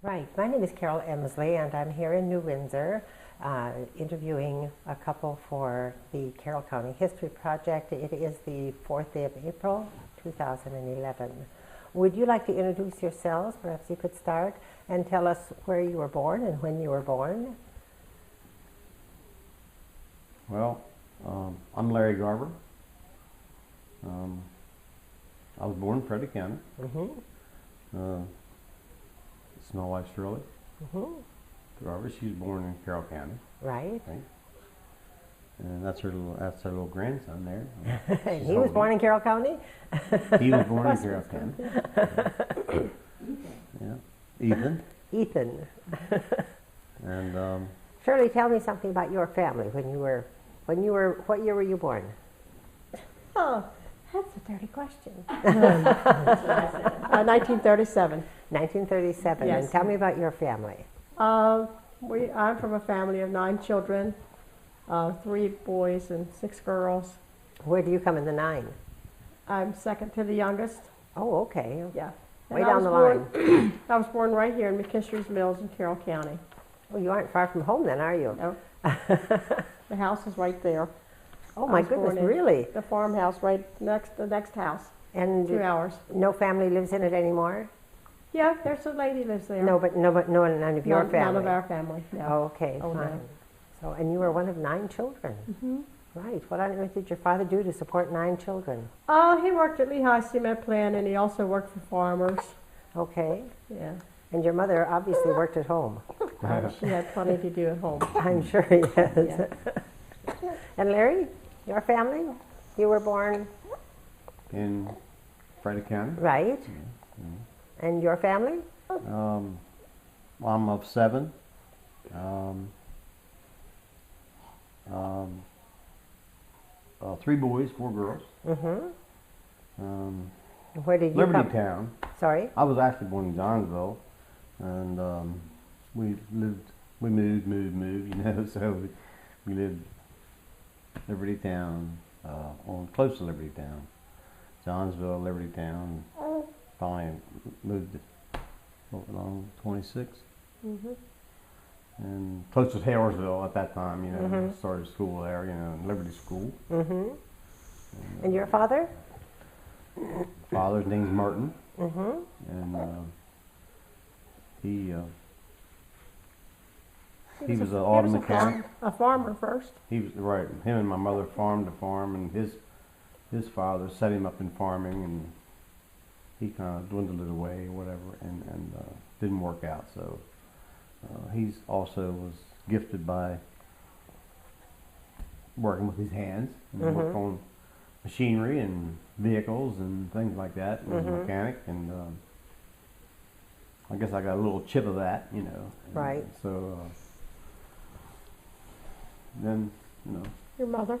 Right. My name is Carol Emsley, and I'm here in New Windsor interviewing a couple for the Carroll County History Project. It is the 4th day of April, 2011. Would you like to introduce yourselves? Perhaps you could start and tell us where you were born and when you were born. Well, I'm Larry Garber. I was born in Frederick County. It's my wife Shirley. Garber. She was born in Carroll County. Right. And that's her little grandson there. And he was born in Carroll County? He was born in Carroll County. Yeah. Ethan. Ethan. And Shirley, tell me something about your family. What year were you born? Oh, that's a dirty question. 1937. 1937. Yes. And tell me about your family. I'm from a family of 9 children, 3 boys and 6 girls. Where do you come in the 9? I'm second to the youngest. Oh, okay. Yeah. Way And down the line. I was born right here in McKinstry's Mills in Carroll County. Well, you aren't far from home then, are you? No. The house is right there. Oh my goodness, really? The farmhouse right next, the next house. And 2 hours. no family lives in it anymore? Yeah, there's a lady lives there. No, but none of your family? None of our family, no. Oh, okay, Oh, no. fine. So, and you were one of 9 children? Right. What on earth did your father do to support 9 children? He worked at Lehigh Cement plant, and he also worked for farmers. Okay. Yeah. And your mother obviously worked at home. She had plenty to do at home. I'm sure, yes. Yeah. And Larry, your family? You were born? in Frederick County. Right. And your family? Well, I'm of 7. 3 boys, 4 girls. Where did you Liberty come? Town. Sorry? I was actually born in Johnsville, and we moved, you know, so we lived Liberty Town, close to Liberty Town. Johnsville, Liberty Town, finally moved along 26. And close to Taylorsville at that time, you know, started school there, you know, Liberty School. And your father? Father's name's Martin, and he was an auto mechanic. A farmer first. He was right. Him and my mother farmed the farm, and his father set him up in farming, and he kind of dwindled it away, or whatever, and didn't work out. So he's also was gifted by working with his hands, and worked on machinery and vehicles and things like that, and was a mechanic, and I guess I got a little chip of that, you know. And Right. so then, you know, Your mother.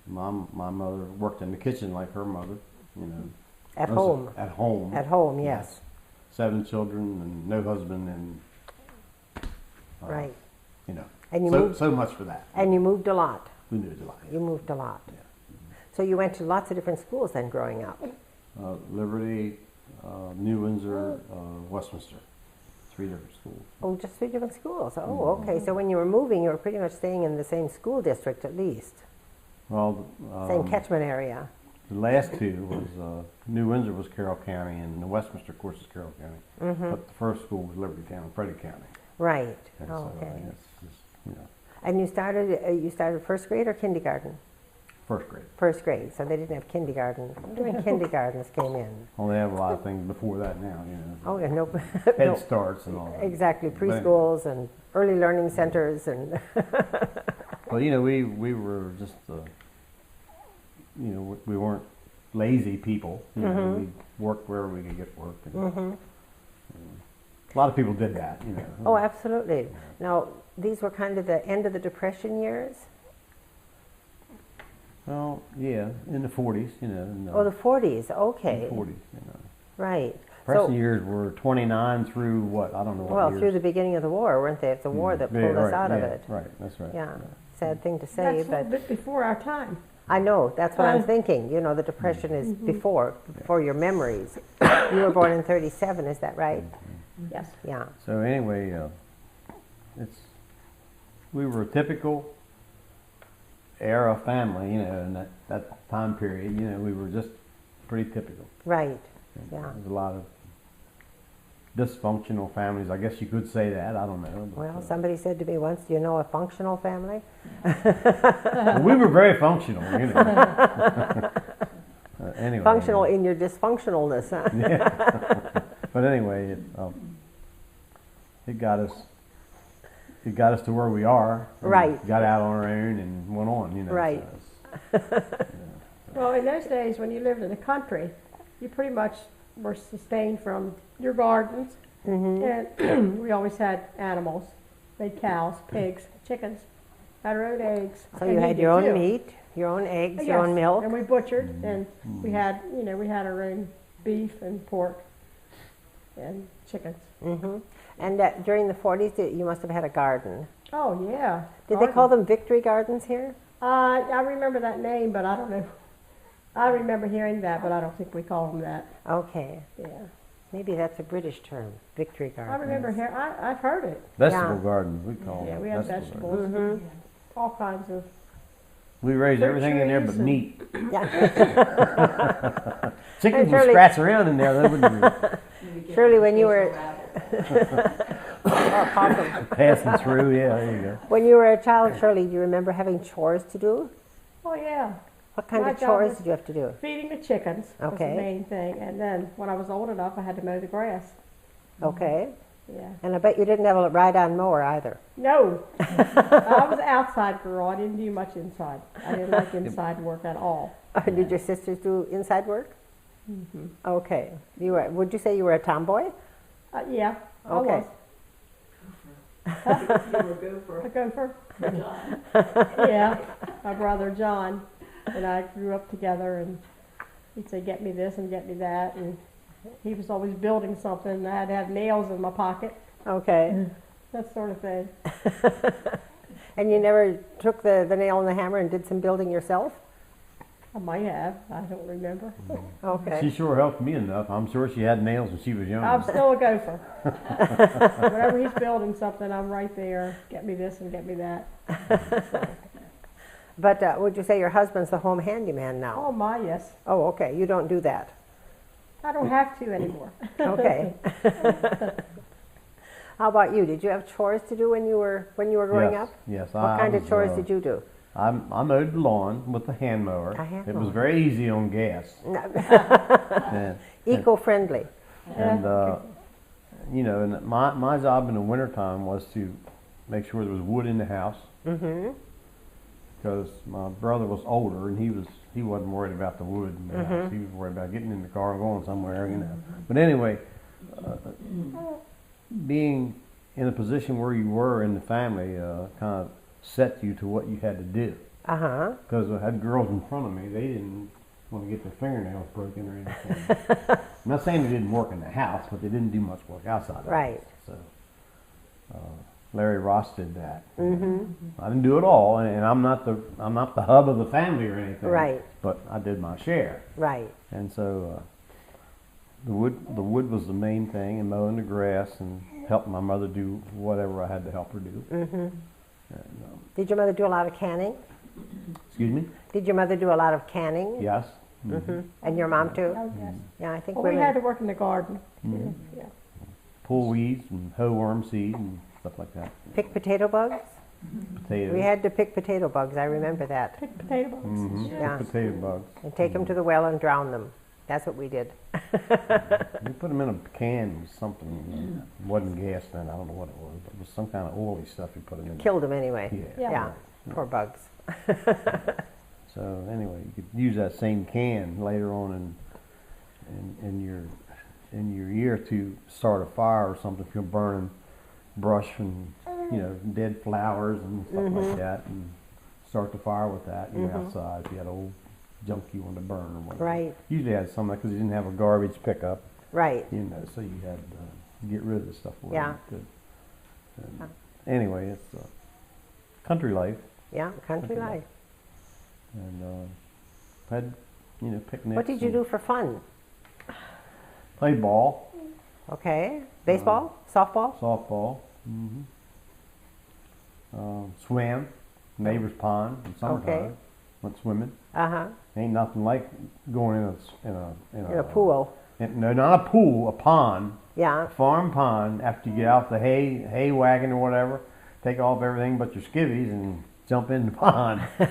my mother worked in the kitchen like her mother, you know. At home? At home. At home, yes. 7 children and no husband, and Right. you know. And you so, moved, so much for that. and you moved a lot. We moved a lot. You moved a lot. Yeah. So you went to lots of different schools then growing up. Liberty, New Windsor, Westminster. 3 different schools. Oh, just 3 different schools. Oh, okay. So when you were moving, you were pretty much staying in the same school district at least. Well, Same catchment area. the last 2 was New Windsor was Carroll County, and the Westminster, of course, is Carroll County. But the first school was Liberty Town, Frederick County. Right. And Oh, so, okay. it's just, you know, And you started first grade or kindergarten? first grade. First grade. So they didn't have kindergarten. When kindergartens came in. Well, they have a lot of things before that now, you know. Oh, yeah, no. Head no. starts and all that. Exactly. But- Preschools and early learning centers and. Well, you know, we were just, you know, we weren't lazy people. You know, we worked wherever we could get work. And, a lot of people did that, you know. Oh, absolutely. Now, these were kind of the end of the Depression years? Well, yeah, in the 40s, you know. In Oh, the 40s. in Okay. the 40s, you know. Right. Depression years were 29 through what? I don't know what Well, years. through the beginning of the war, weren't they? It's the war that Yeah, pulled us right, out of yeah, it. Right, that's right. Yeah. Sad thing to say, That's a little but bit before our time. I know, that's what I'm Uh, thinking. You know, the Depression is before your memories. You were born in 37, is that right? Yes. Yeah. So anyway, we were a typical era family, you know, in that time period. You know, we were just pretty typical. Right. And Yeah. There's a lot of dysfunctional families, I guess you could say that. I don't know. But, Well, somebody said to me once, "Do you know a functional family?" well, we were very functional, you know. Anyway. Functional in your dysfunctionalness, huh? Yeah. But anyway, it got us to where we are. And Right. Got out on our own and went on, you know. Right. So Well, in those days, when you lived in the country, you pretty much were sustained from your gardens, and we always had animals. We had cows, pigs, chickens, had our own eggs. So and you we had did your own too. meat, your own eggs, your Yes, own milk. and we butchered, and we had, we had our own beef and pork and chickens. And during the 40s, you must have had a garden. Oh yeah. Did they call them victory gardens here? I remember that name, but I don't know. I remember hearing that, but I don't think we call them that. Okay. Yeah. Maybe that's a British term, victory I gardens. remember I've heard it. vegetable Yeah. gardens, we call Yeah, them. we had vegetable vegetables, gardens. all kinds of. We raised Fruit everything in there but trees and- meat. Yeah. Chickens would Shirley- scratch around in there. They wouldn't Shirley, when you were passing through. Yeah, there you go. when you were a child, Shirley, do you remember having chores to do? Oh yeah, What kind My of job chores was- did you have to do? feeding the chickens was Okay. the main thing, and then when I was old enough, I had to mow the grass. Okay. Yeah. And I bet you didn't have a ride-on mower either. No, I was an outside girl. I didn't do much inside. I didn't like inside work at all. Did your sisters do inside work? Okay. You were. Would you say you were a tomboy? Yeah, I Okay. was. You were gopher. A gopher. John. Yeah, my brother John and I grew up together, and he'd say, "Get me this and get me that," and he was always building something. And I had to have nails in my pocket, Okay. that sort of thing. And you never took the nail and the hammer and did some building yourself? I might have. I don't remember. Okay. She sure helped me enough. I'm sure she had nails when she was young. I'm still a gopher. Whenever he's building something, I'm right there. Get me this and get me that. But would you say your husband's the home handyman now? Oh my, yes. Oh, okay. You don't do that. I don't have to anymore. Okay. How about you? Did you have chores to do when you were growing yes, up? Yes. What kind of chores did you do? I mowed the lawn with a hand mower. A hand It was mower. very easy on gas. and Eco-friendly. and you know, and my job in the wintertime was to make sure there was wood in the house. Because my brother was older and he wasn't worried about the wood in the house. He was worried about getting in the car and going somewhere, you know. But anyway, being in a position where you were in the family kind of set you to what you had to do. Uh-huh. Because I had girls in front of me, they didn't want to get their fingernails broken or anything. I'm not saying they didn't work in the house, but they didn't do much work outside the Right. house. So Larry Ross did that. I didn't do it all, and I'm not the hub of the family or anything. Right. But I did my share, Right. and so the wood was the main thing, and mowing the grass and helping my mother do whatever I had to help her do. And, Did your mother do a lot of canning? excuse me. Did your mother do a lot of canning? Yes. And your mom too? Oh, yes. Yeah, I think Well, we women. had to work in the garden. Yeah. Pull weeds and hoe worm seed and stuff like that. Pick potato bugs? Potatoes. We had to pick potato bugs. I remember that. Pick potato bugs. Yeah. Potato bugs. And take them to the well and drown them. That's what we did. We put them in a can with something. It wasn't gas then. I don't know what it was, but it was some kind of oily stuff you put them in. Killed them anyway. Yeah. Yeah. Poor bugs. So anyway, you could use that same can later on in your year to start a fire or something. If you're burning brush and dead flowers and stuff like that, and start the fire with that. You're outside. If you had old junk you wanted to burn or whatever. Right. Usually had some because you didn't have a garbage pickup. Right. So you had to get rid of the stuff where Yeah. you could. And anyway, it's country life, Yeah, country Okay. life. and had picnics. What did you and do for fun? Played ball. Okay. Baseball? Softball? softball. Swam, neighbor's pond in summertime. Okay. Went swimming. Uh-huh. Ain't nothing like going In a pool. No, not a pool, a pond. Yeah. A farm pond. After you get out the hay wagon or whatever, take off everything but your skivvies and jump in the pond. We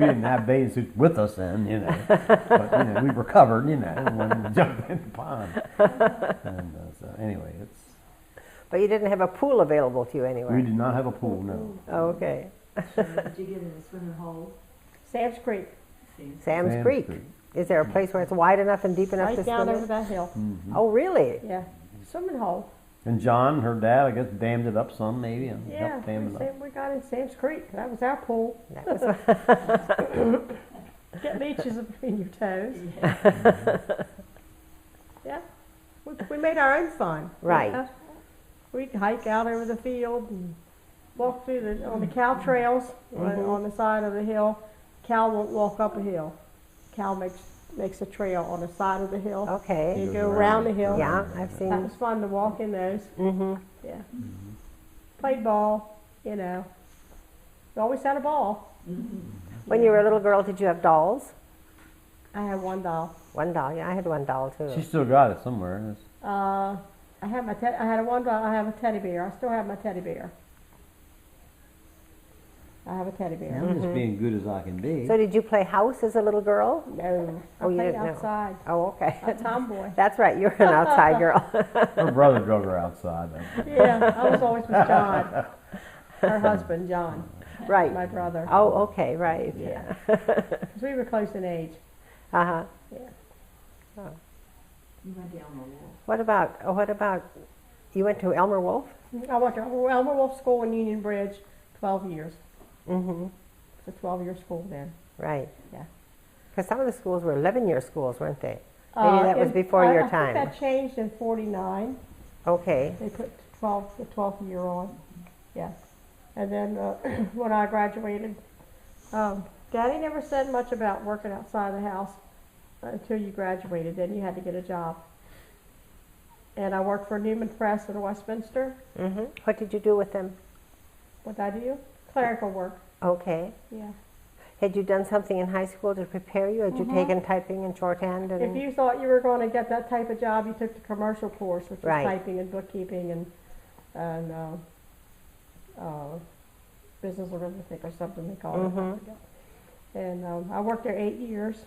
didn't have bathing suits with us then, you know, but we were covered, when we jumped in the pond. And so anyway, But you didn't have a pool available to you anywhere? we did not have a pool, no. Oh, okay. Did you get in a swimming hole? Sam's Creek, Sam's Creek. Is there a place where it's wide enough and deep enough right to down swim over in? that hill. Oh, really? Yeah, swimming hole. And John, her dad, I guess, dammed it up some maybe and Yeah, helped dam it up. we got in Sam's Creek. That was our pool. That was Get leeches between your toes. Yeah, we made our own fun. Right. Yeah. We'd hike out over the field and walk through on the cow trails on the side of the hill. Cow won't walk up a hill. Cow makes a trail on the side of the hill. okay. You go around the hill. Yeah, I've That seen. was fun to walk in those. Mm-hmm. Yeah. Played ball, We always had a ball. When you were a little girl, did you have dolls? I had one doll. One doll. Yeah, I had one doll too. She still got it somewhere. I had one doll. I have a teddy bear. I still have my teddy bear. I have a teddy bear. I'm just being good as I can be. So did you play house as a little girl? No, I Oh, you played didn't know. outside. Oh, okay. A tomboy. That's right. You're an outside girl. Her brother drug her outside. Yeah, I was always with John, her husband, John, Right. my brother. Oh, okay. Right. Yeah. 'Cause we were close in age. Uh-huh. Yeah. You went down the wall. What about, you went to Elmer Wolf? I went to Elmer Wolf School in Union Bridge, 12 years. Mm-hmm. It's a 12-year school then. Right. Yeah. Because some of the schools were 11-year schools, weren't they? Maybe that was before your time. I think that changed in 49. Okay. They put the 12th year on. Yeah. And then when I graduated, Daddy never said much about working outside the house until you graduated. Then you had to get a job. And I worked for Newman Press in Westminster. Mm-hmm. What did you do with them? What did I do? Clerical work. Okay. Yeah. Had you done something in high school to prepare you? Had you taken typing and shorthand? And If you thought you were going to get that type of job, you took the commercial course, which was Right. typing and bookkeeping and business arithmetic or something they call it. I forget. And I worked there 8 years.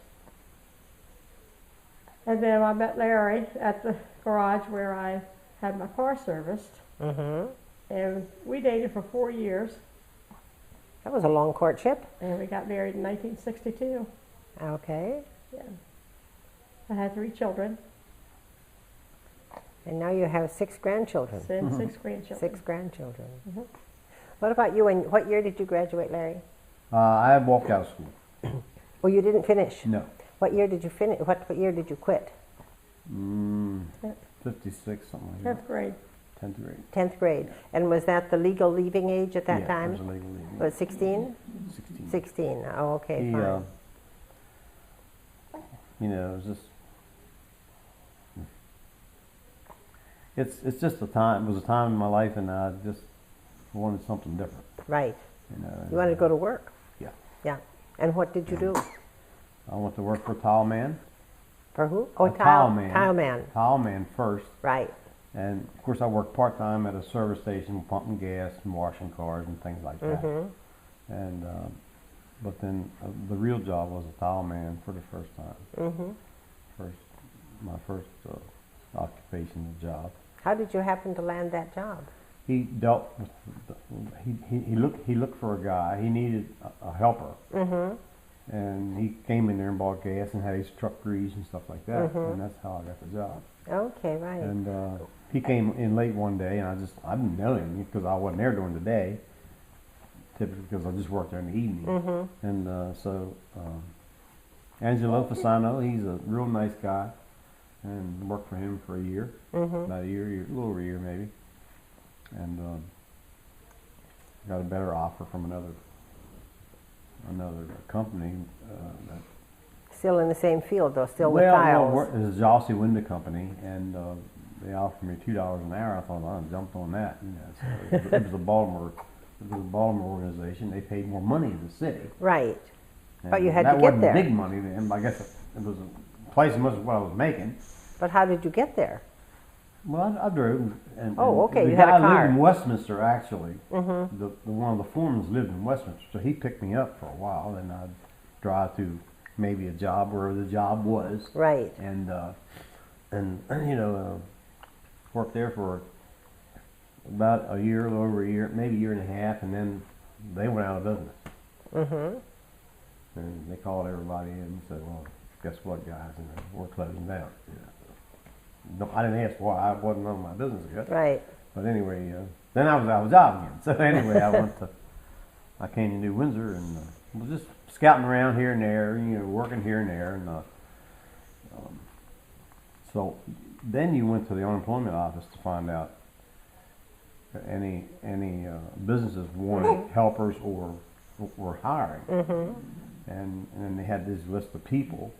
And then I met Larry at the garage where I had my car serviced. Mm-hmm. And we dated for 4 years. That was a long courtship. And we got married in 1962. Okay. Yeah. I had 3 children And now you have 6 grandchildren. and 6 grandchildren. 6 grandchildren. Mhm. What about you? And what year did you graduate, Larry? I had walked out of school. Oh, you didn't finish. No. What year did you finish? What year did you quit? 56, something like that. 10th grade. 10th grade. 10th grade. And was that the legal leaving age at that Yeah, time? it was illegal leaving. Was it 16? 16. 16. Oh, okay, He, fine. it was just. It's just a time. It was a time in my life, and I just wanted something different. Right. and, You wanted to go to work? Yeah. Yeah. And what did you do? I went to work for a tile man. For who? Oh, A tile man. Tile man. Tile man first, Right. and of course I worked part time at a service station, pumping gas and washing cars and things like that. Mm-hmm. And but then the real job was a tile man for the first time. Mm-hmm. My first occupation, job. How did you happen to land that job? He dealt with. He looked for a guy. He needed a helper, Mm-hmm. and he came in there and bought gas and had his truck greased and stuff like that. Mhm. And that's how I got the job. Okay, right. And he came in late one day, and I didn't know him because I wasn't there during the day. Typically, because I just worked there in the evening. Mm-hmm. And so Angelo Fasano, he's a real nice guy, and worked for him for a year, Mm-hmm. about a little over a year maybe, and got a better offer from another company. Still in the same field, though, still with Well, tiles. it's a Jossie Window Company, and they offered me $2 an hour. I thought, well, I jumped on that. You know, so it was a Baltimore organization. They paid more money to the city. Right. But And you had that to get wasn't there. big money then. But I guess it was twice as much as what I was making. But how did you get there? Well, I drove. And, Oh, okay, The you had a guy car. lived in Westminster, actually. Mm-hmm. The one of the foremen lived in Westminster, so he picked me up for a while, and I'd drive to maybe a job wherever the job was, Right. and you know, worked there for about a year, a little over a year, maybe a year and a half, and then they went out of business, Mm-hmm. and they called everybody in and said, "Well, guess what, guys? You know, we're closing down." You know, so, no, I didn't ask why. I wasn't none of my business yet. Right. But anyway, then I was out of a job again. So anyway, I came to New Windsor and was just scouting around here and there, you know, working here and there. And so then you went to the unemployment office to find out any businesses wanted helpers or were hiring. Mm-hmm. And then they had this list of people,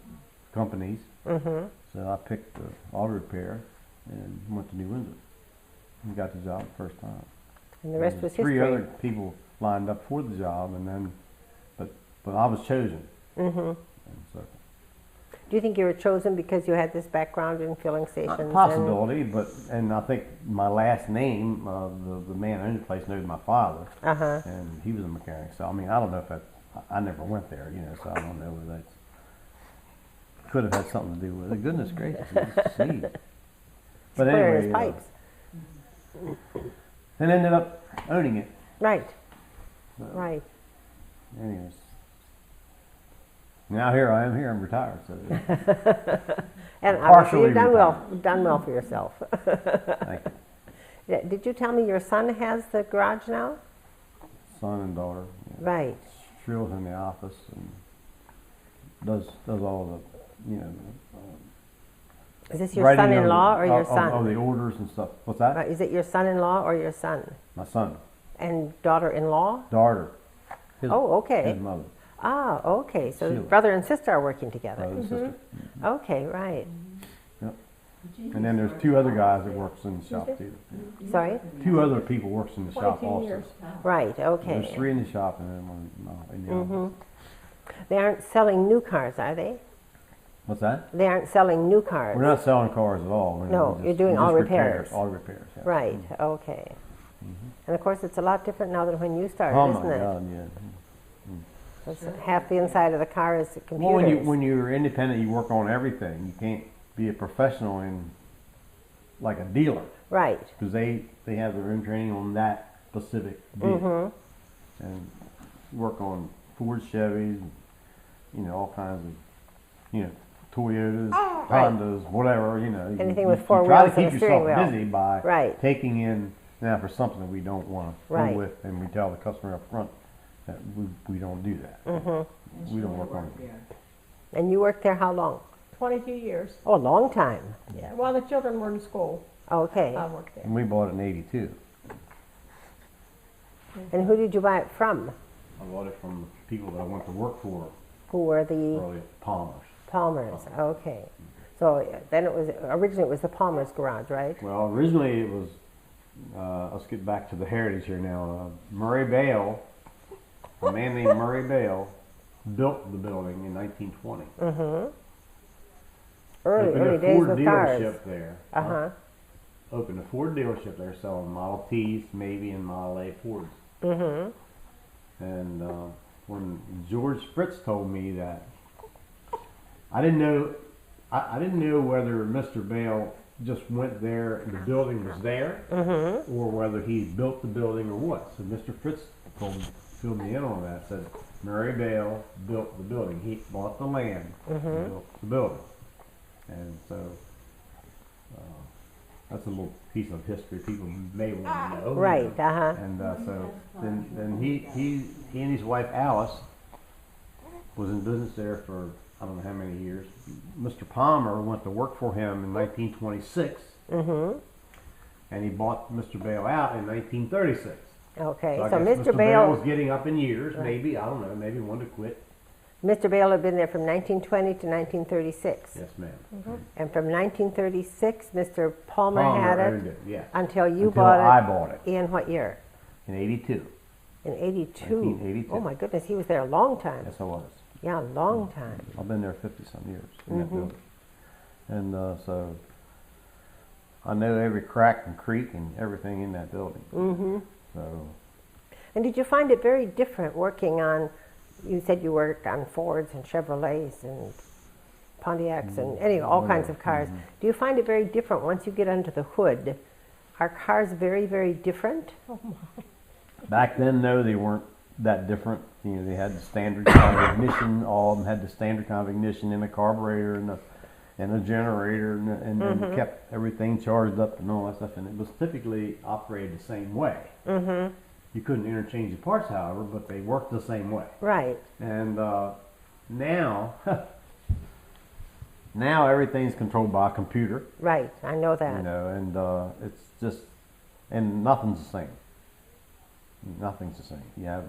companies. Mm-hmm. So I picked the auto repair and went to New Windsor and got the job the first time. And the rest There was three history. other people lined up for the job, and then, but I was chosen. Mm-hmm. And so, Do you think you were chosen because you had this background in filling stations? a possibility, and I think my last name, the man who owned the place knew my father, Uh-huh. and he was a mechanic. So I mean, I don't know if I never went there, you know, so I don't know whether that's could have had something to do with it. Goodness gracious, it's see. But Clearing his anyway, pipes. and ended up owning it. Right. So, Right. anyways, now here I am. Here I'm retired. So And obviously Partially you've done well. retired. You've done well for yourself. thank you, Yeah, did you tell me your son has the garage now? son and daughter. Yeah. Right. Shirley's in the office and does all the, you know, Is this your writing son-in-law of- or your of- son? Of the orders and stuff. What's that? Is it your son-in-law or your son? My son, And daughter-in-law? daughter. His, Oh, okay. His mother, Ah, okay. So Sheila. brother and sister are working together. brother and sister. Okay, right. And then there's two other guys that works in the shop too. Sorry? Two other people works in the shop 22 also. years. Right, okay. There's three in the shop and then one in the Mm-hmm. office. They aren't selling new cars, are they? What's that? They aren't selling new cars. We're not selling cars at all. No, we you're doing we all just repairs. All repairs, yeah. Right, okay. And of course, it's a lot different now than when you started, Oh my isn't it? God, yeah. It's half the inside of the car is the computers. Well, when you're independent, you work on everything. You can't be a professional in like a dealer Right. because they have their own training on that specific vehicle Mm-hmm. and work on Ford, Chevys, you know, all kinds of, you know, Toyotas, Hondas, whatever, you know. Anything you, with four you try wheels to and keep a steering yourself wheel. busy by Right. taking in now for something that we don't want to Right. go with, and we tell the customer up front that we don't do that. Mm-hmm. We don't work on it. And you worked there how long? 22 years. Oh, a long time. Yeah. While the children were in school, Okay. I worked there. And we bought it in '82. And who did you buy it from? I bought it from the people that I went to work for Who were the early, Palmers. Palmers? Okay. So then originally it was the Palmers garage, right? Well, originally it was, let's get back to the heritage here now. Murray Bale, a man named Murray Bale, built the building in 1920. Mm-hmm. Early Opened a days Ford with dealership cars. there. Uh-huh. Opened a Ford dealership there selling Model Ts, maybe, and Model A Fords. Mm-hmm. And when George Fritz told me that, I didn't know whether Mr. Bale just went there and the building was there, Mm-hmm. or whether he built the building or what. So Mr. Fritz filled me in on that. Said Murray Bale built the building. He bought the land and built the building. And so that's a little piece of history people may want to know. Right. Uh-huh. And so then he and his wife Alice was in business there for I don't know how many years. Mr. Palmer went to work for him in 1926, Mm-hmm. and he bought Mr. Bale out in 1936. Okay. I So guess Mr. Mr. Bale was Bale. getting up in years, Right. maybe, I don't know, maybe wanted to quit. Mr. Bale had been there from 1920 to 1936. Yes, ma'am. And from 1936, Mr. Palmer had owned it it, yes. until you Until bought I it. bought it In what year? in '82. In 82. 1982. Oh my goodness, he was there a long time. Yes, I was. Yeah, a long time. I've been there 50-some years in that building. And so I know every crack and creak and everything in that building. Mm-hmm. So And did you find it very different working on, you said you worked on Fords and Chevrolets and Pontiacs and all kinds of cars. Do you find it very different once you get under the hood? Are cars very, very different? back then, no, they weren't that different. You know, they had the standard kind of ignition. All of them had the standard kind of ignition in the carburetor and a generator, and then kept everything charged up and all that stuff. And it was typically operated the same way. You couldn't interchange the parts, however, but they worked the same way. Right. And now, now everything's controlled by a computer. Right, I know that. You know, and it's just, and nothing's the same. Nothing's the same. You have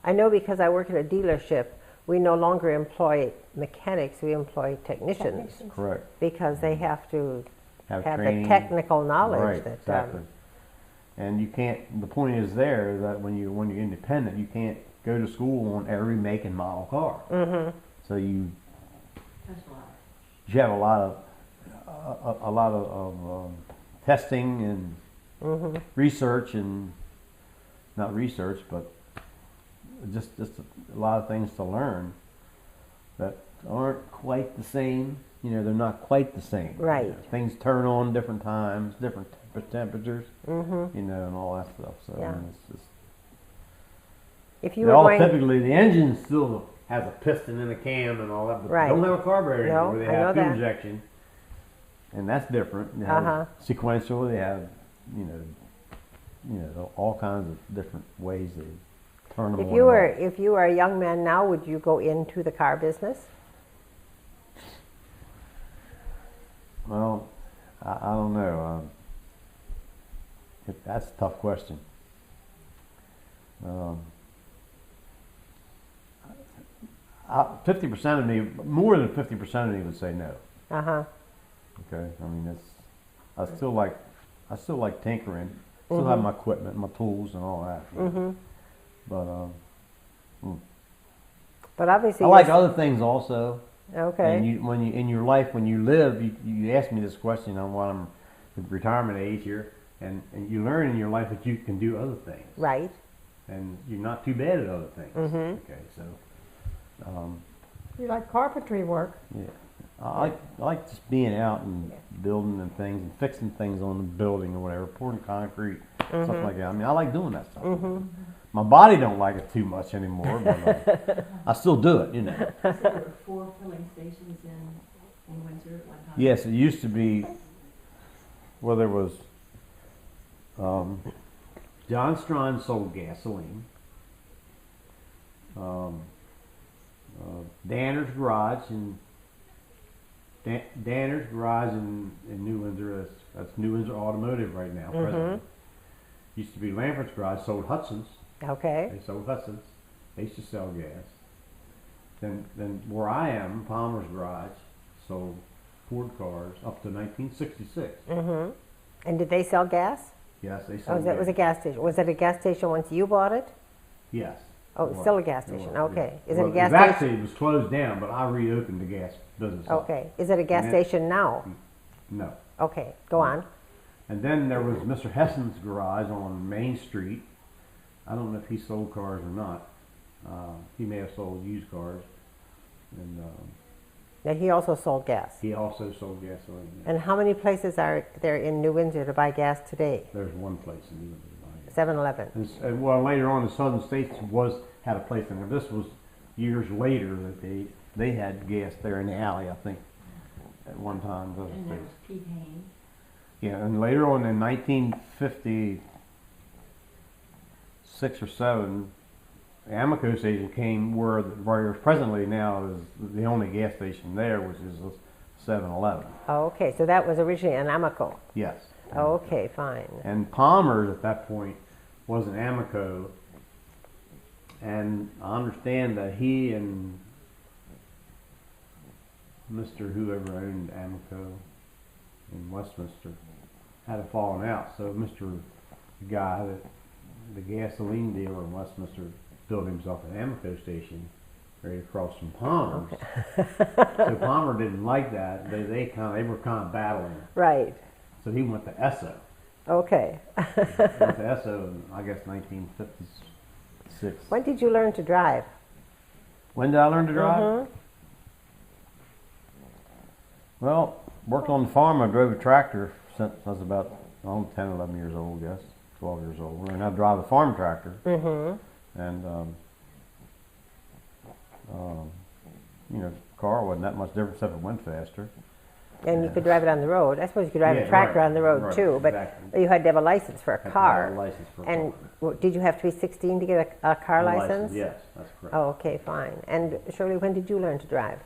I know because I work at a dealership, we no longer employ mechanics, we employ technicians. correct. Because they have to have the training. technical knowledge Right, that exactly. And you can't. The point is there that when you're independent, you can't go to school on every make and model car. So you That's a lot. have a lot of testing and research and not research, but just a lot of things to learn that aren't quite the same. You know, they're not quite the same. Right. You know, things turn on different times, different temperatures. You know, and all that stuff. So Yeah. I mean, it's just if you they were all going, typically the engine still has a piston and a cam and all that, but Right. they don't have a carburetor No, anymore. They I know have fuel that. injection, and that's different. They have sequential. They have you know all kinds of different ways they turn them on. if you were a young man now, would you go into the car business? Well, I don't know. That's a tough question. 50% of me, more than 50% of me would say no. Okay, I mean I still like tinkering. Still have my equipment, my tools, and all that. But obviously, I like other things also. Okay. And when you in your life, when you live, you asked me this question on what I'm at retirement age here, and you learn in your life that you can do other things. Right. And you're not too bad at other things. Okay, so You like carpentry work. yeah, I like just being out and building and things and fixing things on the building or whatever, pouring concrete, stuff like that. I mean, I like doing that stuff. My body don't like it too much anymore, but I still do it, you know. So there were 4 filling stations in Windsor at one time? Yes, it used to be. Well, there was. John Strawn sold gasoline. Danner's Garage in New Windsor. That's New Windsor Automotive right now. Presently. Used to be Lambert's Garage. Sold Hudson's. Okay. They sold Hudson's. They used to sell gas. Then where I am, Palmer's Garage sold Ford cars up to 1966. And did they sell gas? Yes, they Oh, sold. that was a gas station. Was it a gas station once you bought it? Yes. Oh, it it's was. still a gas It station. was, Okay. yeah. Is it a Well, gas Actually, station? it was closed down, but I reopened the gas business. up. Okay. Is it a gas Yeah. station now? No. Okay. Go on. And then there was Mr. Hessen's garage on Main Street. I don't know if he sold cars or not. He may have sold used cars. And Now he also sold gas. he also sold gasoline. Yeah. And how many places are there in New Windsor to buy gas today? There's one place in New England. 7-Eleven. And well, later on, the Southern States had a place in there. This was years later that they had gas there in the alley, I think, at one time. Southern And there States. was Pete Haynes. Yeah, and later on in 1956 or 7, the Amoco station came where presently now is the only gas station there, which is 7-Eleven. Oh, okay. So that was originally an Amoco. Yes. Oh, okay, fine. And Palmer's at that point was an Amoco And I understand that he and Mr. whoever owned Amoco in Westminster had a falling out. So Mr. the guy that the gasoline dealer in Westminster built himself an Amoco station right across from Palmer's. So Palmer didn't like that. They were kind of battling. Right. So he went to Esso. Okay. Went to Esso in, I guess, 1956. When did you learn to drive? When did I learn to drive? Mhm. Well, worked on the farm. I drove a tractor since I was about 10, 11 years old, I guess, 12 years old. And I drive a farm tractor. And, you know, car wasn't that much different except it went faster. And you could drive it on the road. I suppose you could drive Yeah, a tractor right, on the road right, too, but exactly. you had to have a license for a Had to have car. a license for a And car. did you have to be 16 to get a car A license? Yes, that's correct. Oh, okay, fine. And Shirley, when did you learn to drive?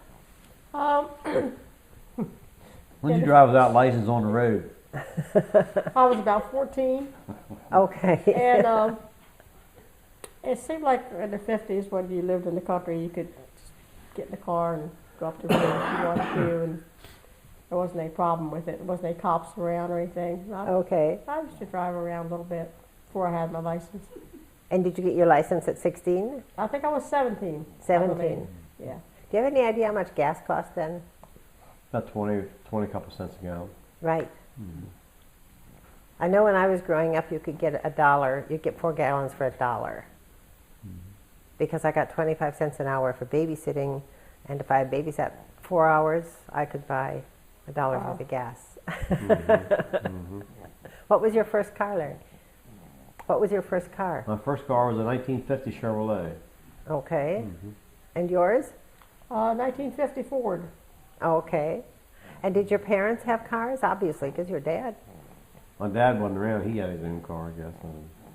When did you drive without license on the road? I was about 14, Okay. and it seemed like in the 50s when you lived in the country, you could just get in the car and go up to the road if you wanted to, and there wasn't any problem with it. There wasn't any cops around or anything. Okay. I used to drive around a little bit before I had my license. And did you get your license at 16? I think I was 17. I 17. believe. Yeah. Do you have any idea how much gas cost then? About 20 couple cents a gallon. Right. I know when I was growing up, you could get $1. You'd get 4 gallons for $1. Because I got 25 cents an hour for babysitting, and if I babysat 4 hours, I could buy $1 worth of gas. What was your first car, Larry? What was your first car? My first car was a 1950 Chevrolet. Okay. And yours? 1950 Ford. Okay. And did your parents have cars? Obviously, because your dad. My dad wasn't around. He had his own car, I guess.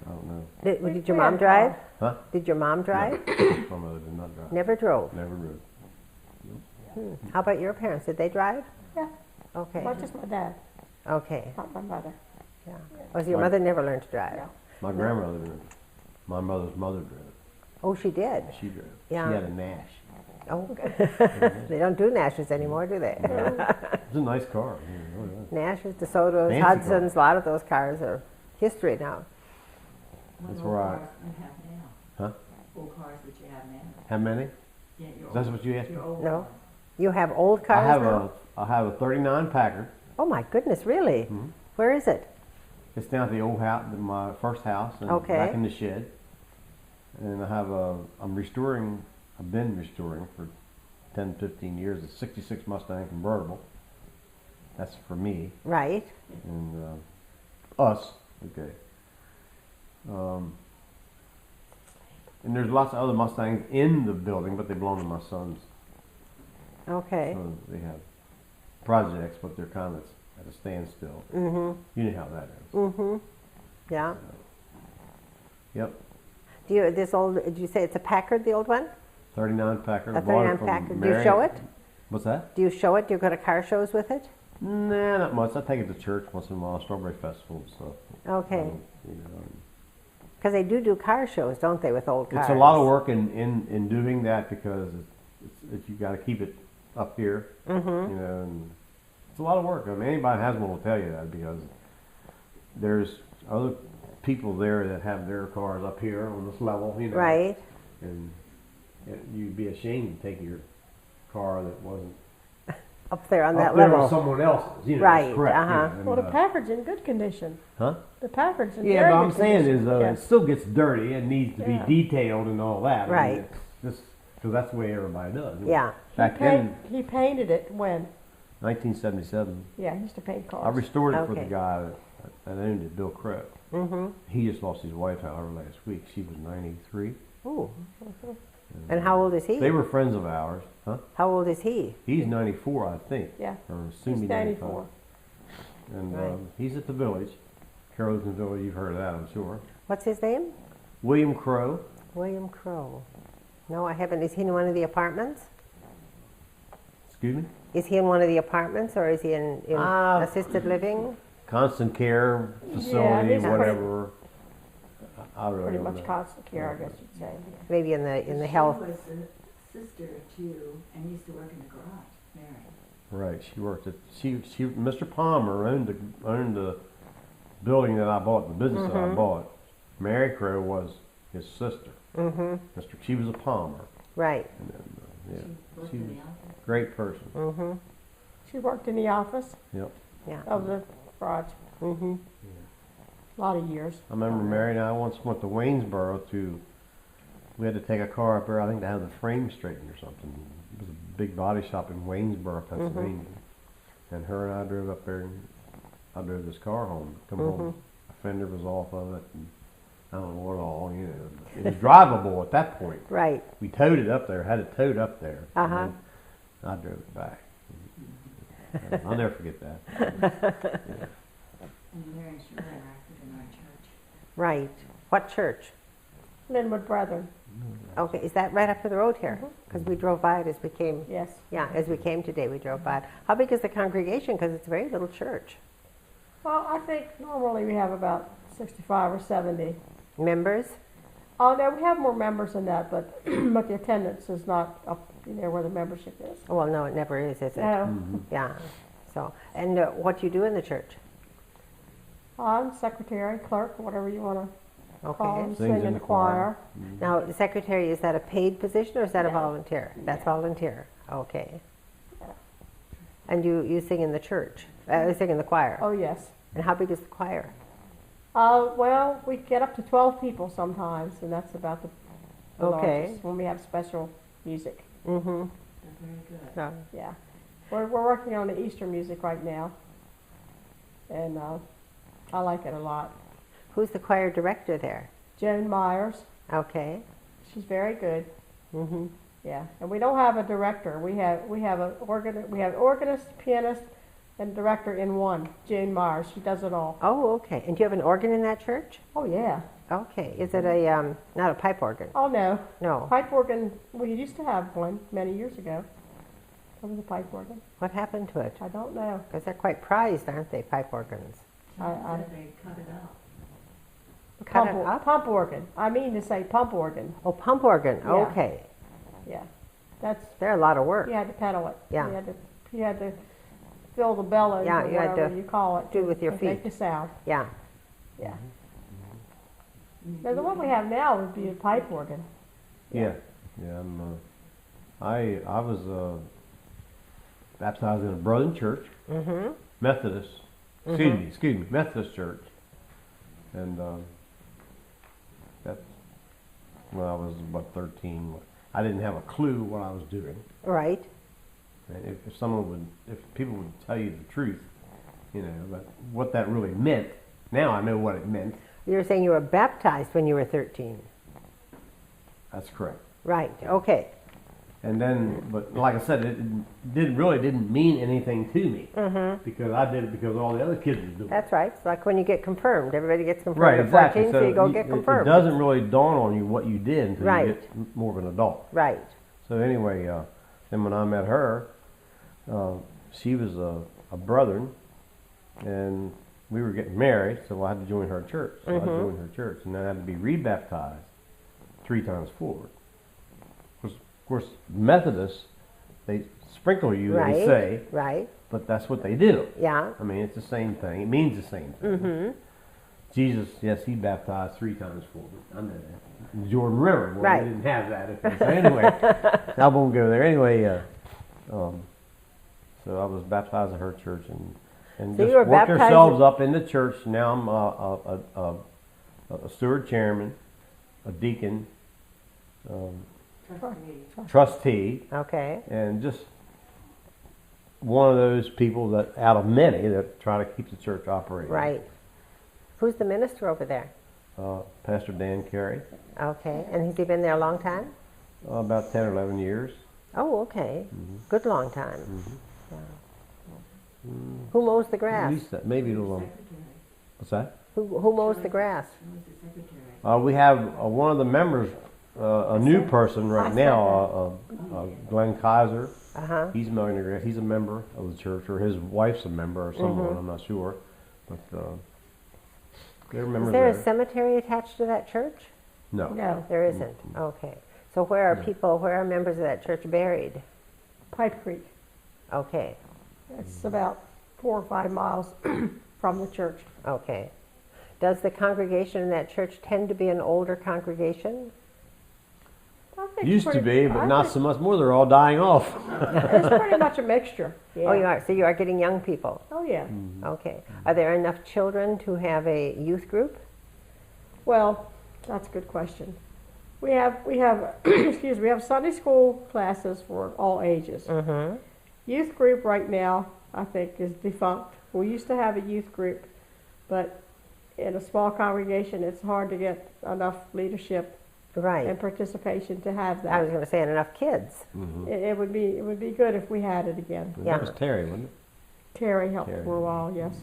I don't know. Did your We had mom a drive? Huh? Did your mom drive? My mother did not drive. Never drove. Never drove. How about your parents? Did they drive? Yeah. Okay. Well, just my dad, Okay. not my mother. Yeah. Oh, so your My- mother never learned to drive? No. My grandmother drove. My mother's mother drove. Oh, she did? She drove. Yeah. She had a Nash. Oh, they don't do Nashes anymore, do they? It was a nice car. Yeah, really was. Nashes, DeSotos, Fancy Hudsons, a lot of those cars are history now. What That's old where I- cars you have now? Huh? Old cars that you have now? How many? Yeah, your That's old- what you asked me? Your old No. cars. You have old cars now? I have a 39 Packard. Oh my goodness, really? Mhm. Where is it? It's down at the old house, my first house, and Okay. back in the shed. And I'm restoring, I've been restoring for 10, 15 years, a 66 Mustang convertible. That's for me Right. and us, okay. And there's lots of other Mustangs in the building, but they belong to my sons. Okay. So they have projects, but they're kind of at a standstill. Mm-hmm. You know how that is. Mm-hmm. Yeah. Yep. Did you say it's a Packard, the old one? 39 Packard. A I bought it 39 from Packard. Do you Mary- show it? What's that? Do you show it? Do you go to car shows with it? Nah, not much. I take it to church once in a while, Strawberry Festival and stuff. Okay. You know, Because they do car shows, don't they, with old cars? it's a lot of work in doing that because you got to keep it up here. Mm-hmm. You know, and it's a lot of work. I mean, anybody who has one will tell you that because there's other people there that have their cars up here on this level. You know, Right. And you'd be ashamed to take your car that wasn't Up there on up that there level. on someone else's. You know, Right, it's correct, you uh-huh. know, and, Well, the Packard's in good condition. huh? The Packard's in Yeah, very but good I'm saying condition. is though Yeah. it still gets dirty and needs to Yeah. be detailed and all that. I mean, Right. it's just because that's the way everybody does. Yeah. Back then, He painted it when? 1977, Yeah, he used to paint cars. I restored it for Okay. the guy that owned it, Bill Crow. Mm-hmm. He just lost his wife, however, last week. She was 93. Ooh. And how old is he? They were friends of ours, huh? How old is he? He's 94, I think, Yeah, or soon he's be 95. 94. And Right. he's at the village, Carrollton Village. You've heard of that, I'm sure. What's his name? William Crow. William Crow. No, I haven't. Is he in one of the apartments? Excuse me. Is he in one of the apartments or is he in assisted living? Constant care facility, he's a- whatever. I really pretty don't much know. constant care, I guess you'd say. Maybe in the health. She was a sister too, and used to work in the garage, Mary. Right, she worked at, Mr. Palmer owned the building that I bought, the business that I bought. Mary Crow was his sister. Mm-hmm. She was a Palmer. Right. And then, yeah, She worked she in was the office. a great person. Mm-hmm. She worked in the office Yep. Yeah. of the garage Mm-hmm. a lot of years. I remember Mary and I once went to Waynesboro we had to take a car up there, I think, to have the frame straightened or something. It was a big body shop in Waynesboro, Pennsylvania. And her and I drove up there, and I drove this car home. Come home, a fender was off of it, and I don't know what all, you know. It was drivable at that point. Right. We towed it up there, had it towed up there. Uh-huh. And then I drove it back. I'll never forget that. And Mary and Shirley are active in our church. Right. What church? Linwood Brethren, Okay, is that right up the road here? Because we drove by it as we came. yes. Yeah, as we came today, we drove by it. How big is the congregation? Because it's a very little church. Well, I think normally we have about 65 or 70. Members? Oh, no, we have more members than that, but but the attendance is not up there where the membership is. Well, no, it never is it? No, Yeah. So, and what do you do in the church? I'm secretary, clerk, whatever you want to call Okay. it, Sings sing in the choir. Now, the secretary, is that a paid position or is that a No. volunteer? That's No. volunteer. Okay. Yeah. And you sing in the church? Sing in the choir? Oh, yes. And how big is the choir? Well, we get up to 12 people sometimes, and that's about the Okay. largest when we have special music. Mm-hmm. They're very good. So, Yeah. We're working on the Easter music right now, and I like it a lot. who's the choir director there? Joan Myers, Okay. she's very good. Mm-hmm. Yeah, and we don't have a director. We have organist, pianist, and director in one. Jane Myers, she does it all. Oh, okay. And do you have an organ in that church? Oh yeah. Okay. Is it a not a pipe organ? Oh no, No. pipe organ. We used to have one many years ago. It was a pipe organ. What happened to it? I don't know. Because they're quite prized, aren't they, pipe organs? She I- said they cut it out. Cut it up? Pump organ. I mean to say pump organ. Oh, pump organ. Yeah. Okay. Yeah, that's They're a lot of work. you had to pedal it. Yeah. You had to fill the bellows Yeah, or you had whatever to you call it. do it with your to make feet. the sound. Yeah. Yeah. And Now the one we have now would be a pipe organ. Yeah. Yeah. I was baptized in a Brethren church, Mm-hmm. Methodist. Excuse me, Methodist church. And that's when I was about 13. I didn't have a clue what I was doing. Right. And if people would tell you the truth, you know, but what that really meant. Now I know what it meant. You were saying you were baptized when you were 13. That's correct. Right. Okay. And then, but like I said, it didn't mean anything to me because I did it because all the other kids were doing it. That's right. It's like when you get confirmed. Everybody gets confirmed Right, at exactly. 14, so you go get it confirmed. doesn't really dawn on you what you did until Right. you get more of an adult. Right. So anyway, then when I met her, she was a Brethren, and we were getting married, so I had to join her church. So I joined her church, and then I had to be rebaptized 3 times forward. Of course, Methodists, they sprinkle you, Right. they say, Right. but that's what they do. Yeah. I mean, it's the same thing. It means the same thing. Mm-hmm. Jesus, yes, he baptized 3 times forward. I know that. The Jordan River, well, Right. we didn't have that. So anyway, I won't go there. Anyway, so I was baptized at her church and So just you were worked baptized ourselves up in the church. Now I'm a steward chairman, a deacon, trustee, Okay. and just one of those people that, out of many, that try to keep the church operating. Right. Who's the minister over there? Pastor Dan Carey, Okay. And has he been there a long time? about 10 or 11 years. Oh, okay. Good long time. Yeah. Who mows the At grass? least that, maybe a little. Secretary. What's that? Who mows the grass? She was the secretary. We have one of the members, a new person right now, Glenn Kaiser. Uh-huh. He's mowing the grass. He's a member of the church, or his wife's a member, or someone. I'm not sure. But They're members Is there a there. cemetery attached to that church? No. No, There isn't. Okay. So where are members of that church buried? Pipe Creek. Okay. It's about 4 or 5 miles from the church. Okay. Does the congregation in that church tend to be an older congregation? I think Used to pretty- be, but I not think so much more. They're all dying off. It's pretty much a mixture. Yeah. Oh, you are. So you are getting young people. Oh, yeah. Okay. Are there enough children to have a youth group? Well, that's a good question. We have excuse me, we have Sunday school classes for all ages. Mm-hmm. Youth group right now, I think, is defunct. We used to have a youth group, but in a small congregation, it's hard to get enough leadership Right. and participation to have I was that. going to say, and enough kids. It would be good if we had it again. Yeah. That was Terry, wasn't it? Terry helped Terry. for a while, yes.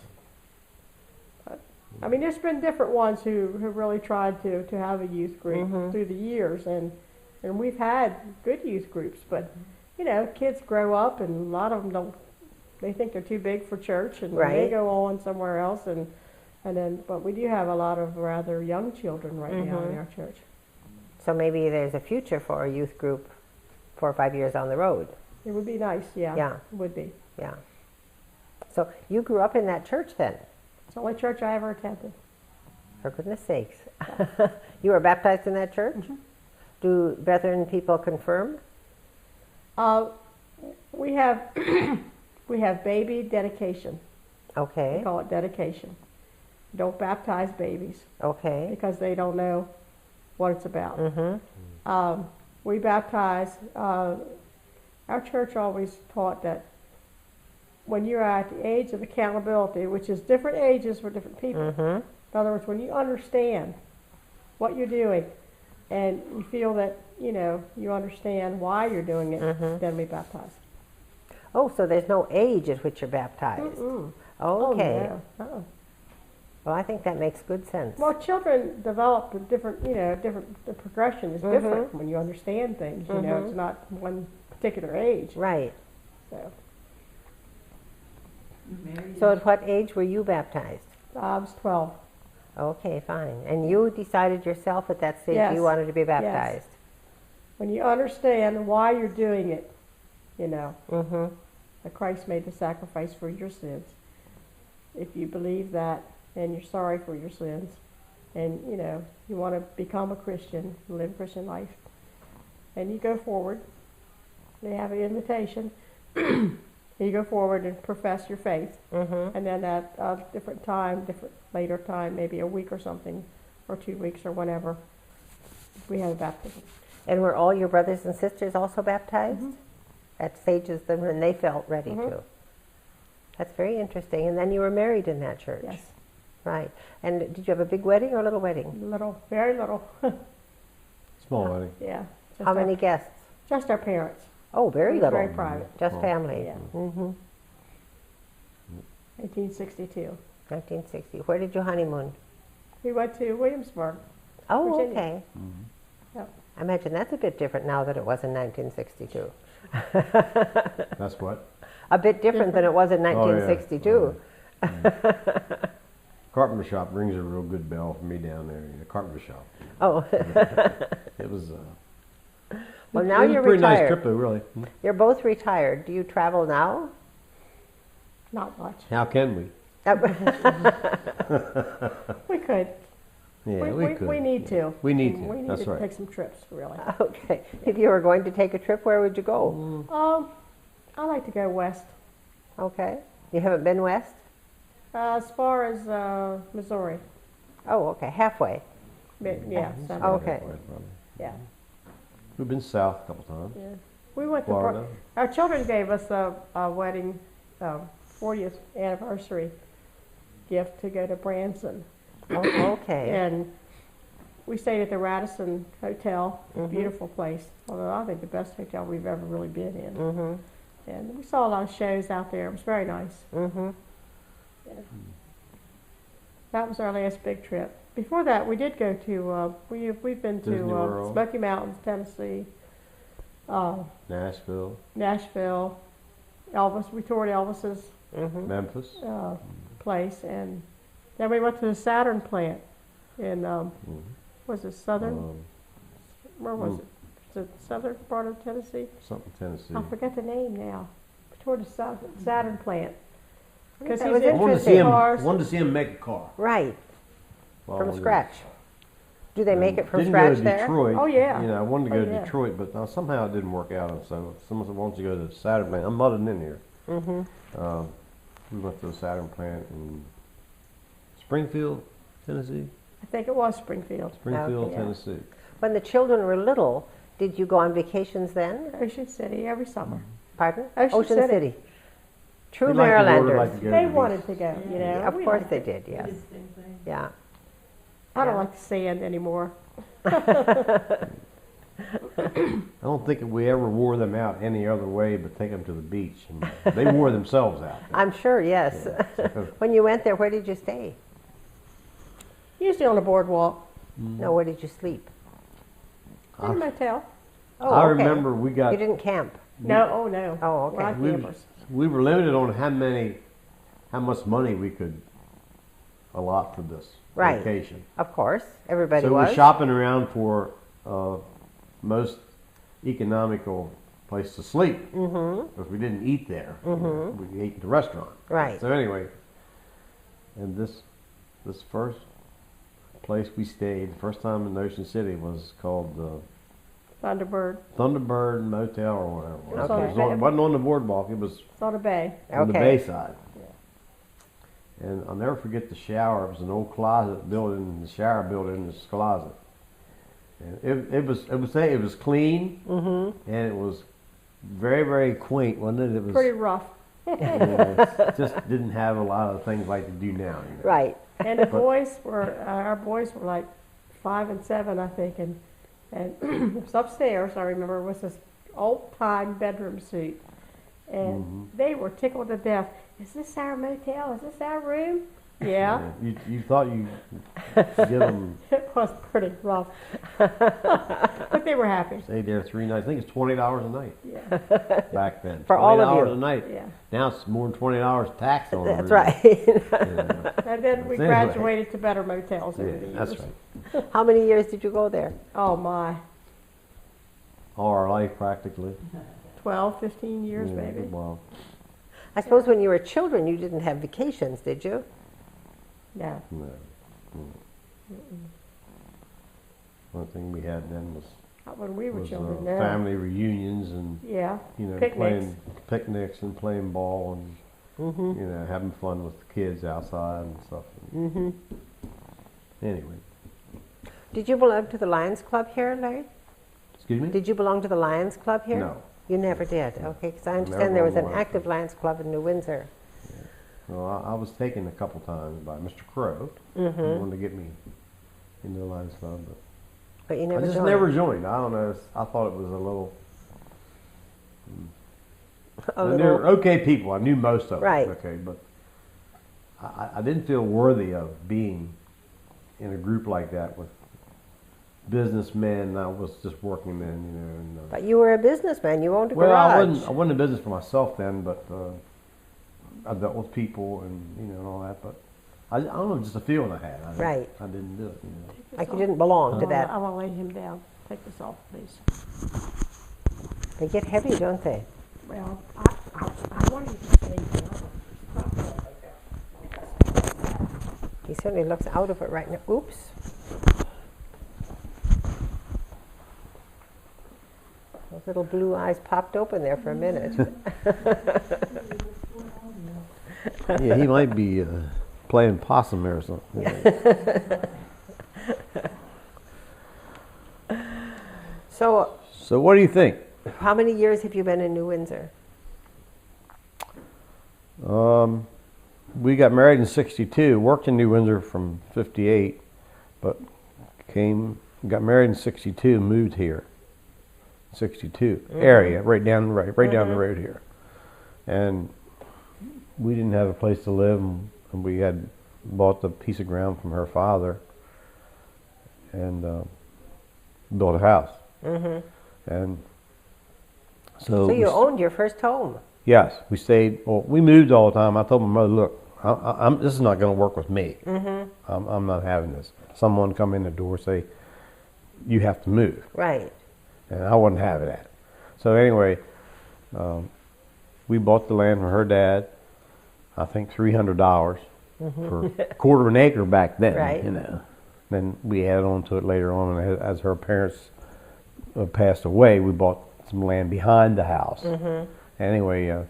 But, I mean, there's been different ones who really tried to have a youth group Mhm. through the years, and we've had good youth groups, but, you know, kids grow up, and a lot of them don't, they think they're too big for church, and they Right. go on somewhere else, and then, but we do have a lot of rather young children right now in Mhm. our church. So maybe there's a future for a youth group 4 or 5 years down the road. It would be nice, yeah. Yeah. It would be. Yeah. So you grew up in that church then, It's the only church I ever attended. for goodness sakes. You were baptized in that church? Mhm. Do brethren people confirm? We have we have baby dedication. We Okay. call it dedication. Don't baptize babies Okay. because they don't know what it's about. Mm-hmm. We baptize. Our church always taught that when you're at the age of accountability, which is different ages for different people. Mm-hmm. In other words, when you understand what you're doing and you feel that you understand why you're doing it, Mhm. then we baptize. Oh, so there's no age at which you're baptized. Mm-mm. Okay. Oh, no. Uh-uh. Well, I think that makes good sense. Well, children develop a different, the progression is different when you understand things, Mhm. it's not one particular age. Right. So, Married So and- at what age were you baptized? I was 12. Okay, fine. And you decided yourself at that stage Yes. you wanted to be baptized? When you understand why you're doing it, Mm-hmm. that Christ made the sacrifice for your sins. If you believe that and you're sorry for your sins and, you want to become a Christian, live a Christian life, and you go forward, they have an invitation, you go forward and profess your faith. Mm-hmm. And then at a different time, later time, maybe a week or something, or 2 weeks or whatever, we have a baptism. And were all your brothers and sisters also baptized? Mhm. At stages then when they felt ready Mhm. to? That's very interesting. And then you were married in that church? Yes, Right. And did you have a big wedding or a little wedding? little, very little. Small wedding. Yeah. Just How many guests? Just our parents. Oh, very It was little. Very private. Just Oh. family. Yeah. Mm-hmm. 1862. 1960. Where did you honeymoon? We went to Williamsburg. Oh, Virginia. okay. Yep. I imagine that's a bit different now than it was in 1962. That's what? A bit different than it was in Oh, yeah. 1962. Oh, yeah. Carpenter shop rings a real good bell for me down there. The carpenter shop. Oh, It was. well, it now was you're a pretty nice retired. trip, though, really. You're both retired. Do you travel now? Not much. How can we? We could. Yeah, we could. We need to. We need to. We need That's to right. take some trips, really. Okay. If you were going to take a trip, where would you go? I like to go west. Okay. You haven't been west? As far as Missouri. Oh, okay. Halfway. Yeah. About Okay. that way, probably. Yeah. We've been south a couple times. Yeah. We went to Florida. our children gave us a wedding 40th anniversary gift to go to Branson, Oh, okay. and we stayed at the Radisson Hotel. Mhm. Beautiful place. Although I think the best hotel we've ever really been in. Mm-hmm. And we saw a lot of shows out there. It was very nice. Mm-hmm. That was our last big trip. Before that, we did go to we've been Disney to World. Smoky Mountains, Tennessee, Nashville, Nashville, Elvis. We toured Elvis's Mm-hmm. Memphis. place, and Then we went to the Saturn plant in, was it southern? Where was mm. it? The southern part of Tennessee? Something Tennessee. I forget the name now. Toward the Saturn plant. Because That he's was in interesting. cars. Wanted to see him make a car. Right, Well, from scratch. Do they make it from didn't scratch go to there? Detroit. Oh, yeah. You know, I wanted to Oh, go yeah. to Detroit, but somehow it didn't work out. And so someone said, "Why don't you go to the Saturn plant?" I'm mudding in here. We went to the Saturn plant in Springfield, Tennessee. I think it was Springfield. Springfield, Okay. Tennessee. When the children were little, did you go on vacations then? Ocean City every summer. Pardon? Ocean City. True They like the water, Marylanders. like to go to They the beach. wanted to go, you know. Of we course liked they it. did, We yes. did the same thing. Yeah. I don't Yeah. like the sand anymore. I don't think we ever wore them out any other way but take them to the beach. And they wore themselves out. I'm sure, yes. When you went there, where did you stay? Usually on the boardwalk. No, where did you sleep? In a motel. Oh, I okay. remember we got You didn't camp? No, oh no. Oh, okay. We're not We- campers. we were limited on how much money we could allot for this Right. vacation. Of course, everybody So we was. were shopping around for most economical place to sleep because we didn't eat there. We ate at the restaurant. Right. So anyway, and this first place we stayed, the first time in Ocean City, was called Thunderbird. Thunderbird Motel or whatever. It, was. Okay. It wasn't on the boardwalk. It was It's on a bay. on the Okay. bay side. And I'll never forget the shower. It was an old closet building, the shower building in this closet. And it was clean, and it was very, very quaint, wasn't it? It was Pretty rough. it just didn't have a lot of things like they do now. You know? Right. And the boys were, our boys were like 5 and 7, I think, and it was upstairs. I remember it was this old-time bedroom suite, and they were tickled to death. Is this our motel? Is this our room? Yeah, You thought you give them it was pretty rough, but they were happy. stay there 3 nights. I think it's $20 a night Yeah, back then. For all of $20 you. a night. yeah. Now it's more than $20 tax on That's it. right. And then we Anyway. graduated to better motels over the Yeah, years. that's right. How many years did you go there? Oh my, All our life practically. 12, 15 years Yeah, maybe. Well, I suppose when you were children, you didn't have vacations, did you? No. no. One thing we had then was Not when we were children. No. family reunions and Yeah. playing Picnics. picnics and playing ball and having fun with the kids outside and stuff. Anyway, Did you belong to the Lions Club here, Larry? excuse me. Did you belong to the Lions Club here? No. You never did. Okay, because I Never understand there was an belonged to Lions active Lions Club in New Windsor. Well, I was taken a couple times by Mr. Crow. He wanted to get me into the Lions Club, But you but never I just joined. never joined. I don't know. I thought it was a little. A I knew little- okay people. I knew most of them. Right. Okay, but I didn't feel worthy of being in a group like that with businessmen. I was just working men, And, But you were a businessman. You owned a well, garage. I wasn't in business for myself then, but I dealt with people and all that. But I don't know, just a feeling I had. Right. I didn't do it. Like you didn't belong to that. I want to lay him down. Take this off, please. They get heavy, don't they? Well, I want you to stay here. He certainly looks out of it right now. Oops. Those little blue eyes popped open there for a minute. Yeah, he might be playing possum there or something. So, So what do you think? how many years have you been in New Windsor? We got married in '62. Worked in New Windsor from '58, but got married in '62. Moved here. '62 area, right down the road here, and we didn't have a place to live, and we had bought the piece of ground from her father, and built a house. And so So you we owned your first home. yes, we stayed. Well, we moved all the time. I told my mother, "Look, this is not going to work with me. I'm not having this. Someone come in the door say, you have to move. Right. And I wasn't having that. So anyway, we bought the land from her dad, I think $300 for a quarter of an acre back then. Right. You know. Then we added on to it later on, and as her parents passed away, we bought some land behind the house. Anyway,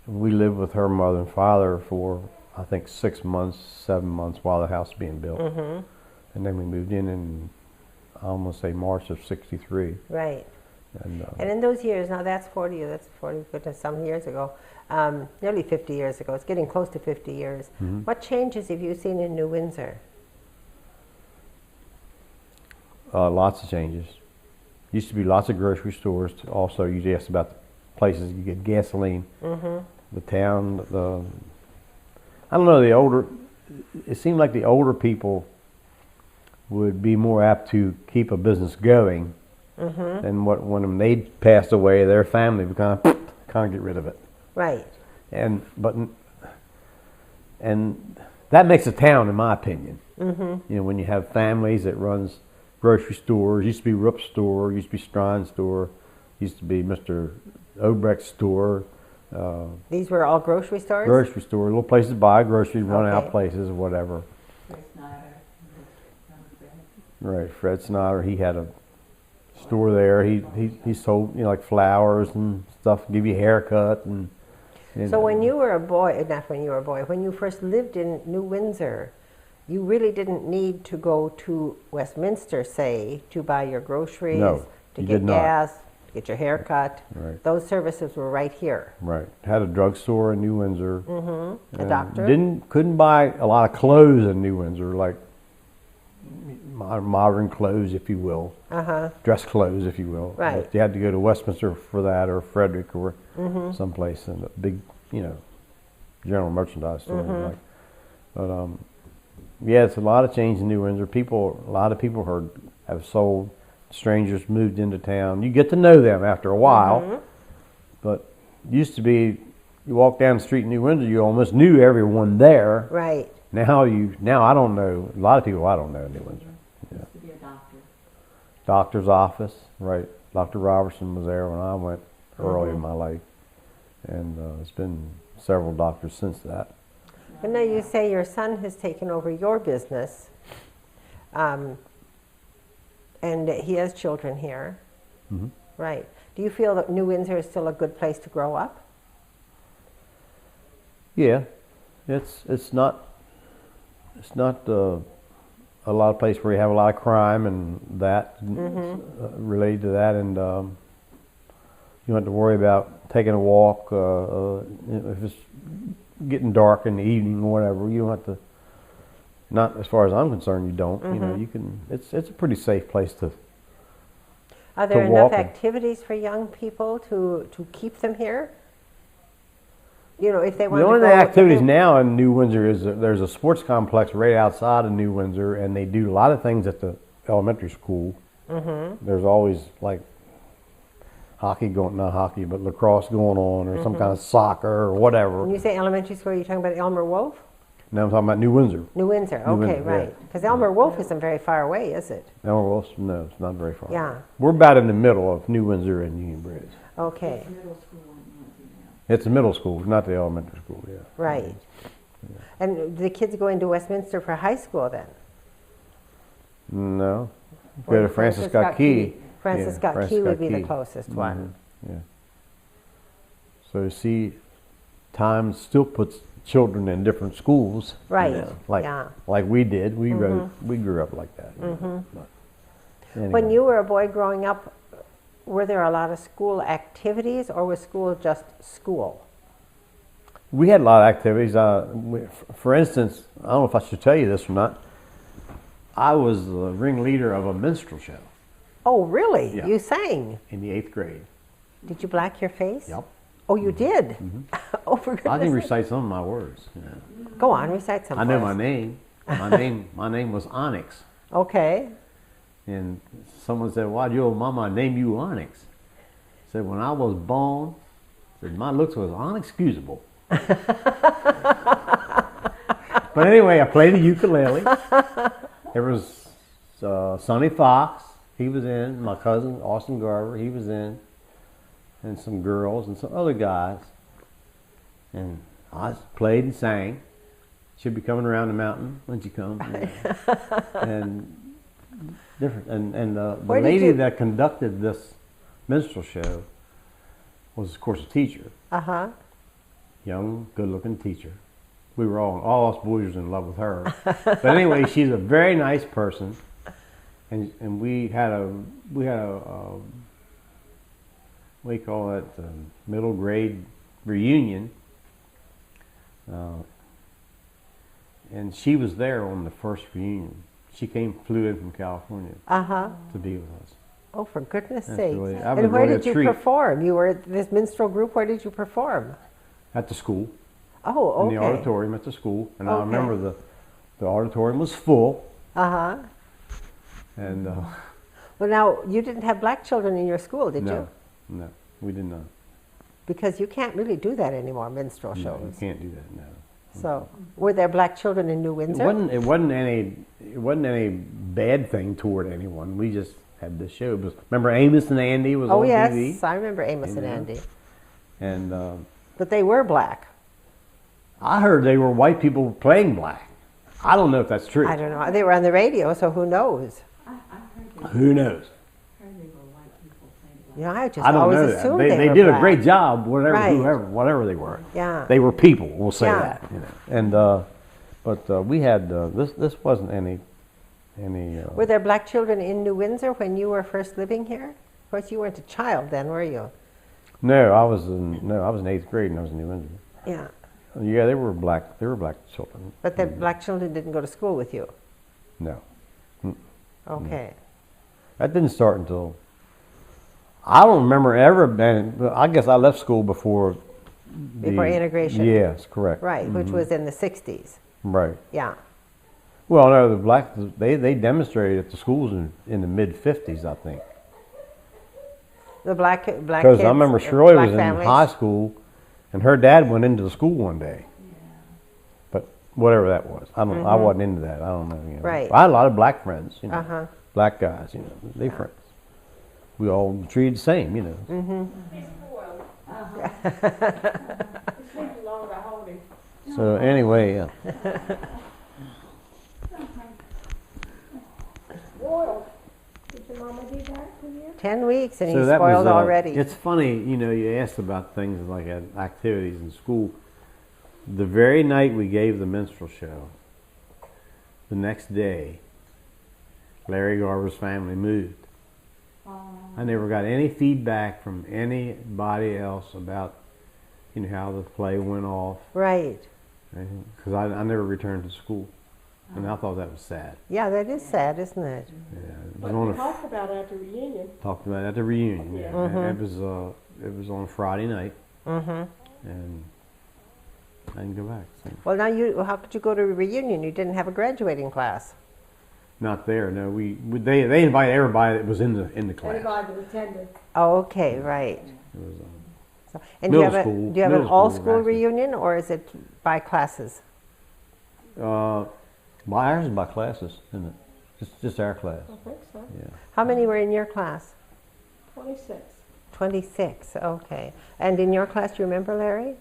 we lived with her mother and father for, I think, 6 months, 7 months while the house was being built. And then we moved in I almost say March of '63. Right. And in those years, now that's 40, goodness, some years ago, nearly 50 years ago. It's getting close to 50 years. What changes have you seen in New Windsor? Lots of changes. Used to be lots of grocery stores. Also, you asked about the places you get gasoline. The town, I don't know, it seemed like the older people would be more apt to keep a business going than when they passed away, their family would kind of get rid of it. Right. And that makes a town, in my opinion. You know, when you have families that runs grocery stores, used to be Rupp's store, used to be Strine's store, used to be Mr. Obrecht's store. These were all grocery stores? Grocery store, little places to buy groceries, run out Okay. places or whatever. Fred Snyder, Right, Fred Snyder, he had a store there. He sold, you know, like flowers and stuff, give you a haircut and So when you were a boy, not when you were a boy, when you first lived in New Windsor, you really didn't need to go to Westminster, say, to buy your groceries, No, to you get did not. gas, to get your hair cut. Right. Those services were right here. Right, had a drugstore in New Windsor. A and doctor? Couldn't buy a lot of clothes in New Windsor, like modern clothes, if you will, dress clothes, if you will. Right. But you had to go to Westminster for that, or Frederick, or someplace in a big, you know, general merchandise store. Like. But yeah, it's a lot of change in New Windsor. A lot of people have sold. Strangers moved into town. You get to know them after a while, but used to be, you walk down the street in New Windsor, you almost knew everyone there. Right. Now I don't know a lot of people I don't know in New Windsor. used to be a doctor. Doctor's office, right? Dr. Robertson was there when I went early in my life, and it's been several doctors since that. But now you say your son has taken over your business, and he has children here, right? Do you feel that New Windsor is still a good place to grow up? Yeah, it's not a lot of places where you have a lot of crime and that related to that, and you don't have to worry about taking a walk if it's getting dark in the evening or whatever. You don't have to. Not as far as I'm concerned, you don't. You know, you can. It's a pretty safe place to. Are there to enough walk in. activities for young people to keep them here? You know, if they want The to only go, activities now in New Windsor is that there's a sports complex right outside of New Windsor, and they do a lot of things at the elementary school. There's always like hockey going, not hockey, but lacrosse going on, or some kind of soccer or whatever. When you say elementary school, you're talking about Elmer Wolf? Now I'm talking about New Windsor. New Windsor, New okay, Windsor, yeah. right. Because Elmer Wolf isn't very far away, is it? Elmer Wolf, no, it's not very far. Yeah. We're about in the middle of New Windsor and Union Bridge. Okay, It's middle school in Muncie now. It's the middle school, not the elementary school, yeah. right. And the kids go into Westminster for high school then? No. Go Or to Francis Scott Key. Francis Yeah, Scott Francis Key would Scott be the Key. closest one. Yeah. So you see, time still puts children in different schools. you Right, know, like yeah. like we did. We grew up like that. you know, but When anyway. you were a boy growing up, were there a lot of school activities, or was school just school? We had a lot of activities. For instance, I don't know if I should tell you this or not. I was the ringleader of a minstrel show Oh, really? Yeah. You sang? in the 8th grade. Did you black your face? Yep. Oh, you did? Oh, for I goodness can sake. recite some of my words. Yeah. Go on, recite some I know for my us. name. My name was Onyx. Okay. And someone said, "Why'd your mama name you Onyx?" I said, "When I was born, I said my looks was unexcusable." But anyway, I played the ukulele. There was Sonny Fox. He was in. My cousin Austin Garber. He was in. And some girls and some other guys. And I played and sang. She'll be coming around the mountain when she comes. And different. And the lady that conducted this minstrel show was, of course, a teacher. Uh-huh. Young, good-looking teacher. We were all us boys was in love with her. But anyway, she's a very nice person. And we had a what do you call it, middle grade reunion. And she was there on the first reunion. She flew in from California to be with us. Oh, for goodness That's sakes. really- And where really a did you treat. perform? You were at this minstrel group. Where did you perform? At the school, Oh, okay. in the auditorium at the school. And I Okay. remember the auditorium was full. Uh-huh. And Well, now, you didn't have black children in your school, did you? no, we did not. Because you can't really do that anymore, minstrel No, you shows. can't do that, no. So, were there black children in New Windsor? It wasn't any bad thing toward anyone. We just had this show. It was, remember Amos and Andy was Oh, on yes. TV? I remember Amos and Yeah. Andy. And But they were black. I heard they were white people playing black. I don't know if that's true. I don't know. They were on the radio, so who knows? I heard Who knows? they were white people playing black. You know, I just I don't always know that. assumed They were did black. a great job, Right. whatever they were. Yeah. They were people, we'll say Yeah. that. You know. And but we had this wasn't any. Were there black children in New Windsor when you were first living here? Of course, you weren't a child then, were you? No, I was in 8th grade and I was in New Windsor. Yeah. Yeah, they were black children. But the black children didn't go to school with you? No. Okay. That didn't start until, I don't remember ever been, I guess I left school before. Before integration? Yes, correct. Right, which was in the 60s. Right. Yeah. Well, no, the black, they demonstrated at the schools in the mid-50s, I think. The black kids. Because I remember Shirley black was in families. high school, and her dad went into the school one day. But whatever that was, I don't. I wasn't into that. I don't know. You know. Right. I had a lot of black friends. You know, Uh-huh. black guys. You know, they friends. We all treated the same. You know. So anyway, Spoiled. Did your mama do that to you? 10 weeks and so he's that spoiled was, already. It's funny, you know. You asked about things like activities in school. The very night we gave the minstrel show, the next day, Larry Garber's family moved. I never got any feedback from anybody else about, you know, how the play went off. Right. Because I never returned to school, and I thought that was sad. Yeah, that is sad, isn't it? Yeah, it But was we talked about it at the reunion. talked about it at the reunion. Yeah, Mhm. it was on Friday night, Mm-hmm. and I didn't go back. So. Well, now how could you go to a reunion? You didn't have a graduating class. Not there. No, they invited everybody that was in the class. Anybody that attended. Oh, okay, right. It was, So, and do you have Middle school- do you have an middle school, all-school actually. reunion, or is it by classes? by ours is by classes, isn't it? Just our class. I think so. Yeah. How many were in your class? 26. 26, okay. And in your class, do you remember, Larry?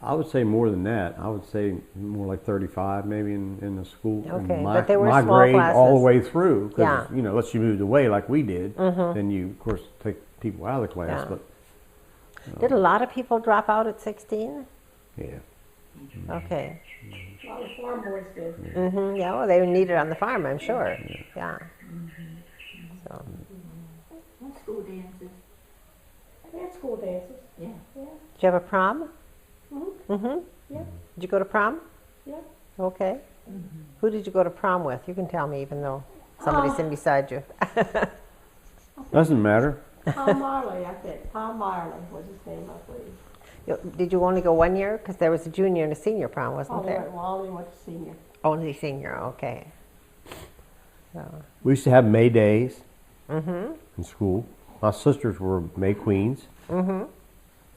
I would say more than that. I would say more like 35 maybe in the school. In Okay, my, but they were my small grade all the classes. way through. 'Cause, Yeah. you know, unless you moved away like we did, Mhm. then you, of course, take people out of the class. Yeah. But Did a lot of people drop out at 16? yeah. Okay. A lot of farm boys did. Mm-hmm. Yeah, well, they were needed on the farm, I'm sure. Yeah. So, Well, school dances, They had school dances. yeah. Yeah. did you have a prom? Mhm. Mm-hmm. Yeah. Did you go to prom? Yeah. Okay. Who did you go to prom with? You can tell me, even though somebody's sitting beside you. Doesn't matter. Tom Marley, I think. Tom Marley was his name, I believe. Did you only go 1 year? Because there was a junior and a senior prom, wasn't Only there? went, well, only went to senior. Only senior, okay. So, We used to have May days mm-hmm. in school. My sisters were May Queens. Mm-hmm. Of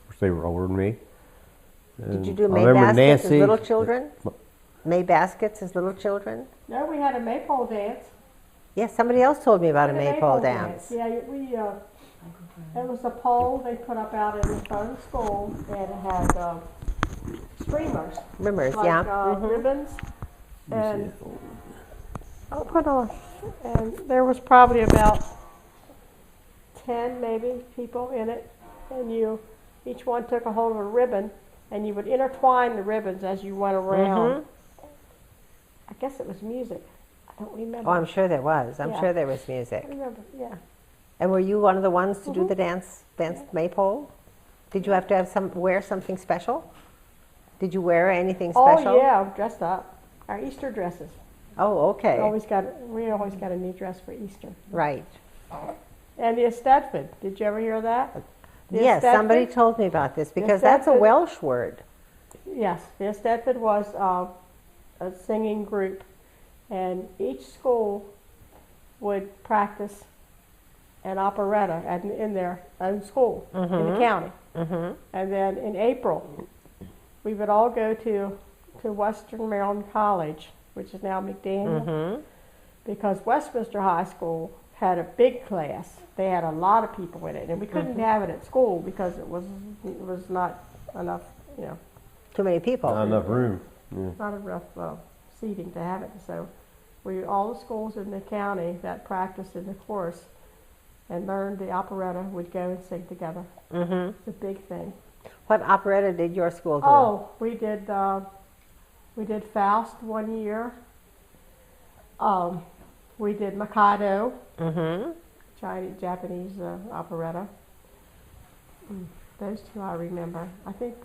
course, they were older than me. Did you And do I May remember baskets as Nancy. little children? May baskets as little children? No, we had a maypole dance. Yes, somebody else told me about a We had maypole dance. Yeah, it was a pole they put up out in the front of the school, and it had streamers, Rimmers, like yeah. Mhm. ribbons, Let me and see. I'll put on. And there was probably about 10 maybe people in it, and each one took a hold of a ribbon, and you would intertwine the ribbons as you went around. Mhm. I guess it was music. I don't remember. Oh, I'm sure there was. I'm Yeah. sure there was music. I remember, yeah. And were you one of the ones to do Mhm. the dance maypole? Did you have to have wear something special? Did you wear anything special? Oh yeah, dressed up. Our Easter dresses. Oh, okay. We always got a new dress for Easter. Right. And the Eisteddfod. Did you ever hear that? The Yes, somebody Eisteddfod? told me about this because that's a Eisteddfod- Welsh word. Yes, the Eisteddfod was a singing group, and each school would practice an operetta in their own school in the Mhm. county. Mm-hmm. And then in April, we would all go to Western Maryland College, which is now McDaniel, Mm-hmm. because Westminster High School had a big class. They had a lot of people in it, and we couldn't have it at school because it was not enough, Too many people. Not enough room. Yeah. not enough seating to have it. So all the schools in the county that practiced in the course and learned the operetta would go and sing together. Mm-hmm. It's a big thing. What operetta did your school do? Oh, we did Faust one year. We did Mikado, Mm-hmm. Japanese operetta. Those two I remember. I think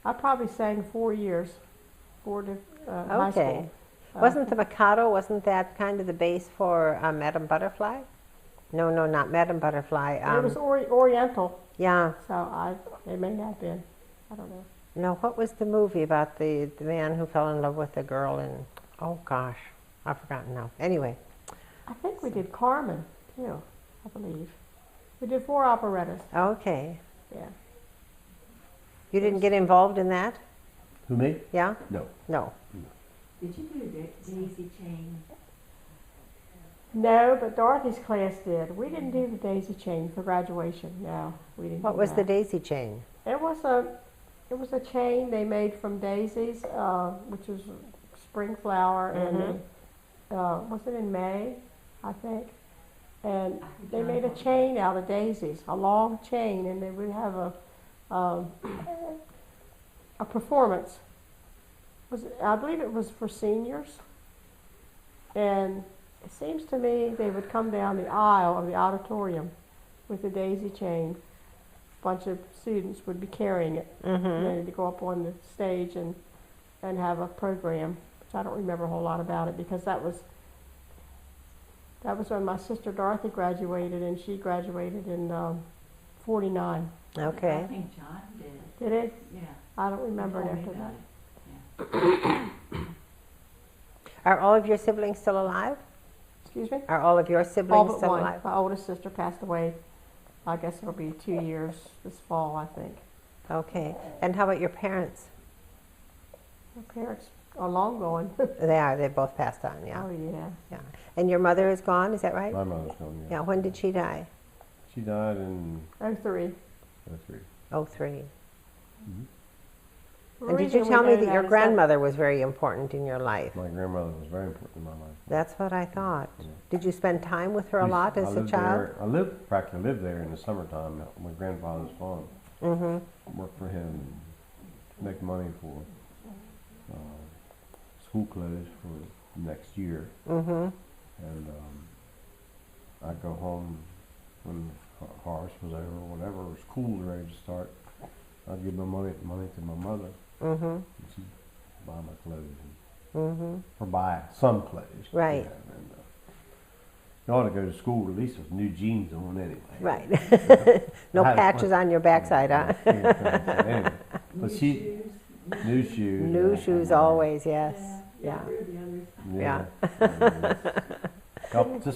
I probably sang 4 years, high Okay. school. Wasn't the Mikado, wasn't that kind of the base for Madame Butterfly? No, not Madame Butterfly. It was Oriental, Yeah. so it may have been. I don't know. No, what was the movie about the man who fell in love with the girl and, oh gosh, I've forgotten now. Anyway. I think we did Carmen, too, I believe. We did 4 operettas, Okay. yeah. You didn't get involved in that? Who, me? Yeah? No. No. Did you do daisy chain? No, but Dorothy's class did. We didn't do the daisy chain for graduation, no. We didn't What do was the that. daisy chain? It was a chain they made from daisies, which is spring flower, and was it in May, I think? And they made a chain out of daisies, a long chain, and they would have a performance. I believe it was for seniors, and it seems to me they would come down the aisle of the auditorium with the daisy chain. A bunch of students would be carrying it. Mm-hmm. And then to go up on the stage and have a program, which I don't remember a whole lot about it because that was when my sister Dorothy graduated, and she graduated in 49. I Okay. think John did. Did it? Yeah. I don't He remember it told me after about that. it. Are all of your siblings still alive? Excuse me? Are all of your All siblings but still one. alive? My oldest sister passed away. I guess it'll be 2 years this fall, I think. Okay. And how about your parents? My parents are long gone. They are. They both passed on, yeah. Oh, yeah. Yeah. And your mother is gone, is that right? My mother's gone, yeah. Yeah. When did she die? She died in 03. 03. 03. The And did reason you we tell me know that your is grandmother was very important in your life? My grandmother was very important in my life. That's what I thought. Yeah. Did you spend time with her a We- lot I as a lived child? there- practically lived there in the summertime when grandfather was gone. Mm-hmm. Worked for him, make money for school clothes for next year. Mm-hmm. And I'd go home when Horace was over or whatever, or school was ready to start. I'd give my money to my mother, Mm-hmm. and she'd buy my clothes, Mm-hmm. or buy some clothes. Right. Yeah, and, you ought to go to school with at least with new jeans on anyway. Right. No I had a patches on your backside, huh? Anyway, but New she, shoes. new shoes. New yeah. shoes always, yes. Yeah. Yeah. We're the others. Yeah. Help to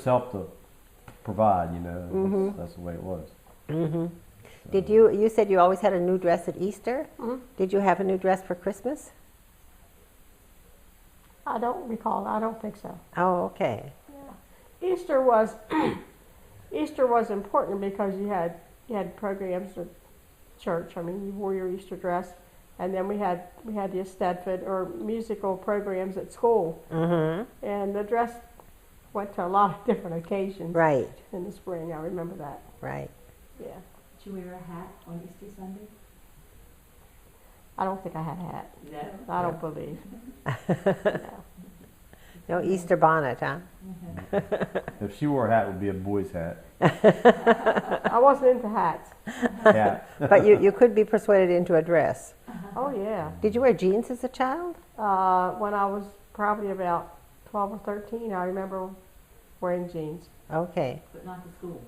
provide, you know. And that's the way it was. Mm-hmm. Did you said you always had a new dress at Easter? Mm-hmm. Did you have a new dress for Christmas? I don't recall. I don't think so. Oh, okay. Yeah. Easter was Easter was important because you had programs at church. I mean, you wore your Easter dress, and then we had the Estedford or musical programs at school, Mm-hmm. and the dress went to a lot of different occasions. Right, In the spring, I remember that. right. Yeah. Did you wear a hat on Easter Sunday? I don't think I had a hat. No. I don't believe. No Easter bonnet, huh? If she wore a hat, it would be a boy's hat. I wasn't into hats. Yeah. But you could be persuaded into a dress. Oh yeah. Did you wear jeans as a child? When I was probably about 12 or 13, I remember wearing jeans. Okay. But not to school.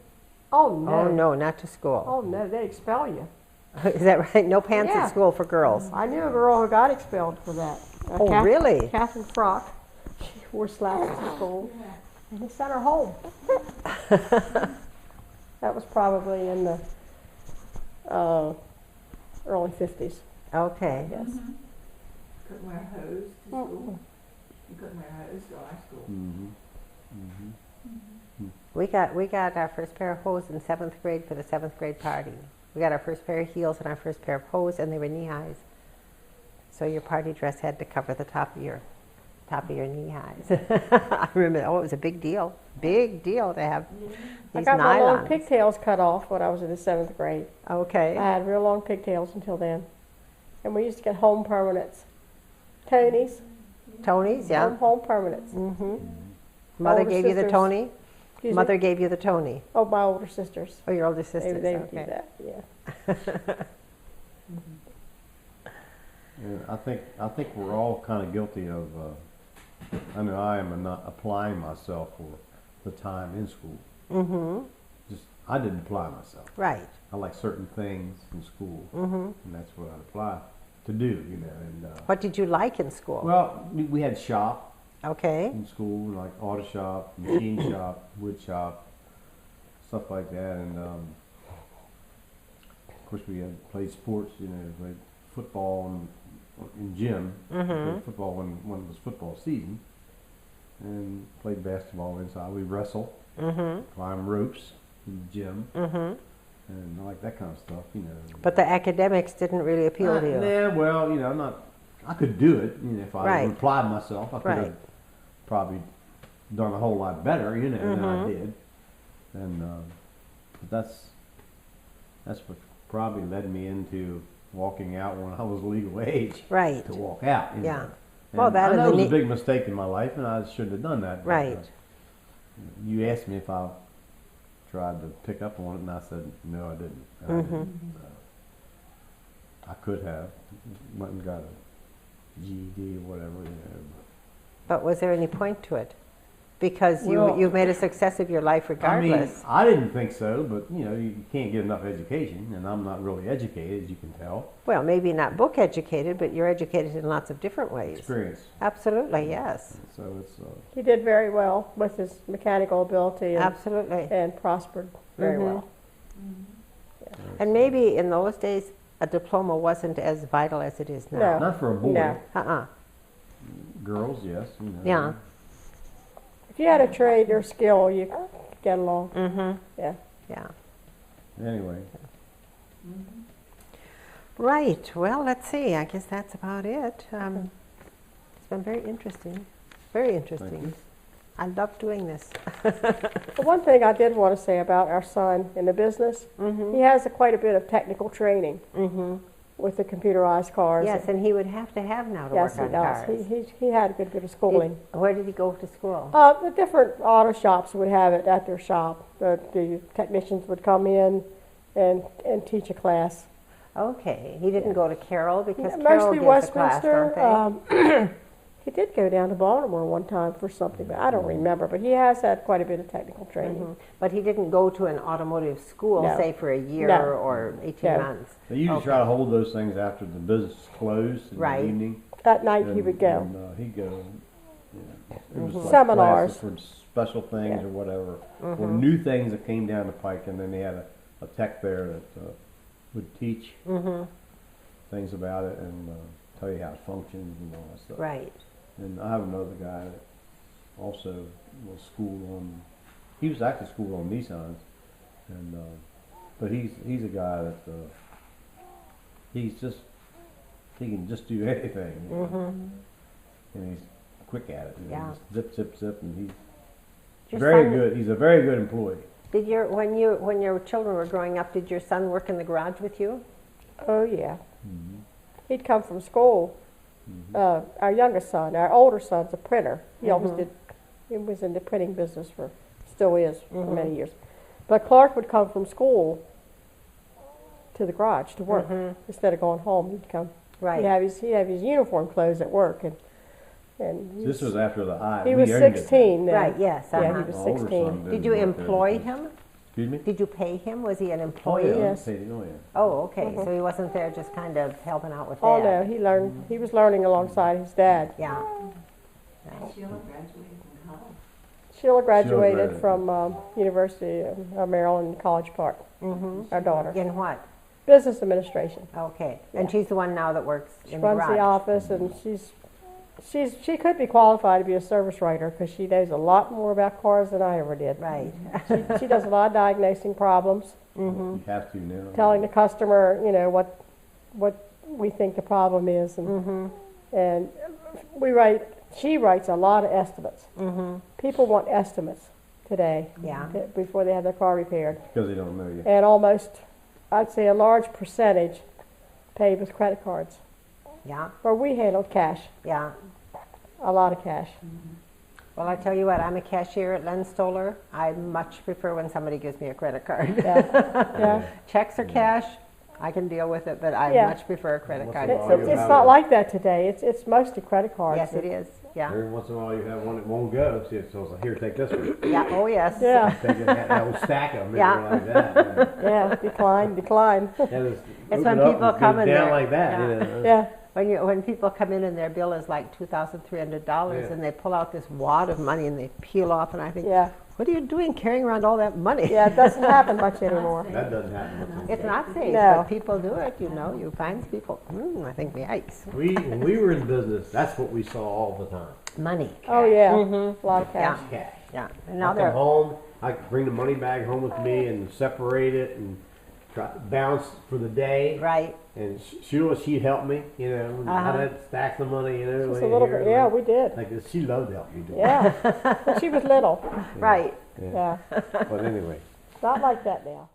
Oh no. Oh, no, not to school. Oh no, they expel you. Is that right? No pants Yeah. at school for girls. I knew a girl who got expelled for that. Oh, really? Catherine Frock. She wore slacks to school, and they sent her home. That was probably in the early 50s. Okay. Yes. Couldn't wear hose to school. You couldn't wear hose to our school. Mm-hmm. We got our first pair of hose in 7th grade for the 7th grade party. We got our first pair of heels and our first pair of hose, and they were knee highs. So your party dress had to cover the top of your knee highs. I remember. Oh, it was a big deal. Big deal to have I these got my long nylons. pigtails cut off when I was in the 7th grade. Okay. I had real long pigtails until then. And we used to get home permanents. Tony's. Tony's, yeah. Home permanents. Mm-hmm. Mother Older gave you the sisters. Tony. Excuse Mother me? gave you the Tony. Oh, my older sisters. Oh, your older sisters. They would okay. do that, yeah. Yeah, I think we're all kind of guilty of. I know I am not applying myself for the time in school. Mm-hmm. Just I didn't apply myself. Right. I like certain things in school, Mm-hmm. and that's what I apply to do. You know, and What did you like in school? well, we had shop Okay. in school, like auto shop, machine shop, wood shop, stuff like that, and of course we had played sports. You know, played football in gym. Mm-hmm. Played football when it was football season, and played basketball inside. We wrestle, Mm-hmm. climb ropes in the gym, Mm-hmm. and I like that kind of stuff. You know. But the academics didn't really appeal to you. Yeah, well, you know, I'm not. I could do it. You know, if I Right. applied myself, I could have Right. probably done a whole lot better. You know, than I Mhm. did. And but that's what probably led me into walking out when I was legal age Right. to walk out. You Yeah. know. Well, And that I and know the it was a ne- big mistake in my life, and I shouldn't have done that. But, Right. you asked me if I tried to pick up on it, and I said no, I didn't. I Mhm. didn't. I could have went and got a GED or whatever. You know. But was there any point to it? Because Well, you've made a success of your life regardless. I didn't think so, but you know, you can't get enough education, and I'm not really educated, as you can tell. Well, maybe not book educated, but you're educated in lots of different ways. Experience. Absolutely, yes. So it's He did very well with his mechanical ability Absolutely. and prospered very Mhm. well. And maybe in those days, a diploma wasn't as vital as it is No. now. not for a boy. No. Uh-uh. Girls, yes. You know. Yeah. If you had a trade or skill, you could get along. Mm-hmm. Yeah. Yeah. Anyway, Right. Well, let's see. I guess that's about it. It's been very interesting. Very interesting. you. I love doing this. But one thing I did want to say about our son in the business, Mm-hmm. he has quite a bit of technical training Mm-hmm. with the computerized cars. Yes, and he would have to have now to Yes, work he on does. cars. He had a good bit of schooling. Where did he go to school? The different auto shops would have it at their shop. The technicians would come in and teach a class. Okay. He didn't go to Carroll because Carroll Mostly gives a class, don't Westminster. they? He did go down to Baltimore one time for something, but I don't remember. But he has had quite a bit of technical training. Mhm. But he didn't go to an automotive school, No. say, for a year No. or 18 No. months. they usually Okay. try to hold those things after the business is closed in Right. the evening. That night he and- would go. And, he'd go. Yeah. It was like Seminars. classes for special things Yeah. or whatever, or new things that came down the pike, and then they had a tech there that would teach things about it and tell you how it functions and all that stuff. Right. And I have another guy that also was schooled on. He was actually schooled on Nissans, and but he's a guy that he can just do anything, you know, and he's quick at it. You know, Yeah. just zip, zip, zip, and he's Your very son- good. He's a very good employee. Did when your children were growing up, did your son work in the garage with you? Oh, yeah. He'd come from school. Our youngest son, our older son's a printer. He always did, he was in the printing business still is for many years. But Clark would come from school to the garage to work. Instead of going home, he'd come. Right. He'd have his uniform clothes at work. And This was after the eye. he was 16 then. Right, yes. Yeah, uh-huh. he was My older 16. son Did didn't you work there employ because- him? Excuse me? Did you pay him? Was he an Oh employee? yeah, Yes. oh yeah. Oh, okay. So he wasn't there just kind of helping out with Oh, no, Dad? he learned. He was learning alongside his dad. Yeah. And Sheila graduated from college. Sheila graduated graduated. from University of Maryland, College Park. Our daughter. In what? Business administration. Okay. And she's the one now that works She in the runs garage? the office, and she could be qualified to be a service writer because she knows a lot more about cars than I ever did. Right. She does a lot of diagnosing problems, You have to now. telling the customer, you know, what we think the problem is, and she writes a lot of estimates. People want estimates today Yeah. before they have their car repaired, Because they don't know you. and almost, I'd say a large percentage paid with credit cards, Yeah. where we handled cash, Yeah. a lot of cash. Well, I tell you what, I'm a cashier at Len Stoller. I much prefer when somebody gives me a credit card. Yeah. Checks or cash, I can deal with it, but I Yeah. much prefer a credit card. Well, you It's have not a- like that today. It's mostly credit cards. Yes, it is. Yeah. Every once in a while you have one that won't go, so it's like, here, take this one. Yeah. Oh, yes. Yeah, Take that whole stack of them, Yeah. like that. yeah, decline. It's when people come in down there. like that, Yeah. you know. Yeah, When people come in and their bill is like $2,300 Yeah. and they pull out this wad of money and they peel off, and I think, yeah, what are you doing carrying around all that money? yeah. It doesn't happen much anymore. That doesn't happen much. It's not safe, No. but people do it, you know. You find people, I think, yikes. When we were in business, that's what we saw all the time. Money. Oh yeah, a lot of cash. Yeah. Cash. Yeah. And I now come they're, home, I bring the money bag home with me and separate it and try balance for the day. right. And she'd help me, you know. Uh-huh. I'd stack the money, you know. Just a little bit. Yeah, we did. Like this. She loved to help me do it. Yeah, when she was little. Right. Yeah, But anyway. not like that now.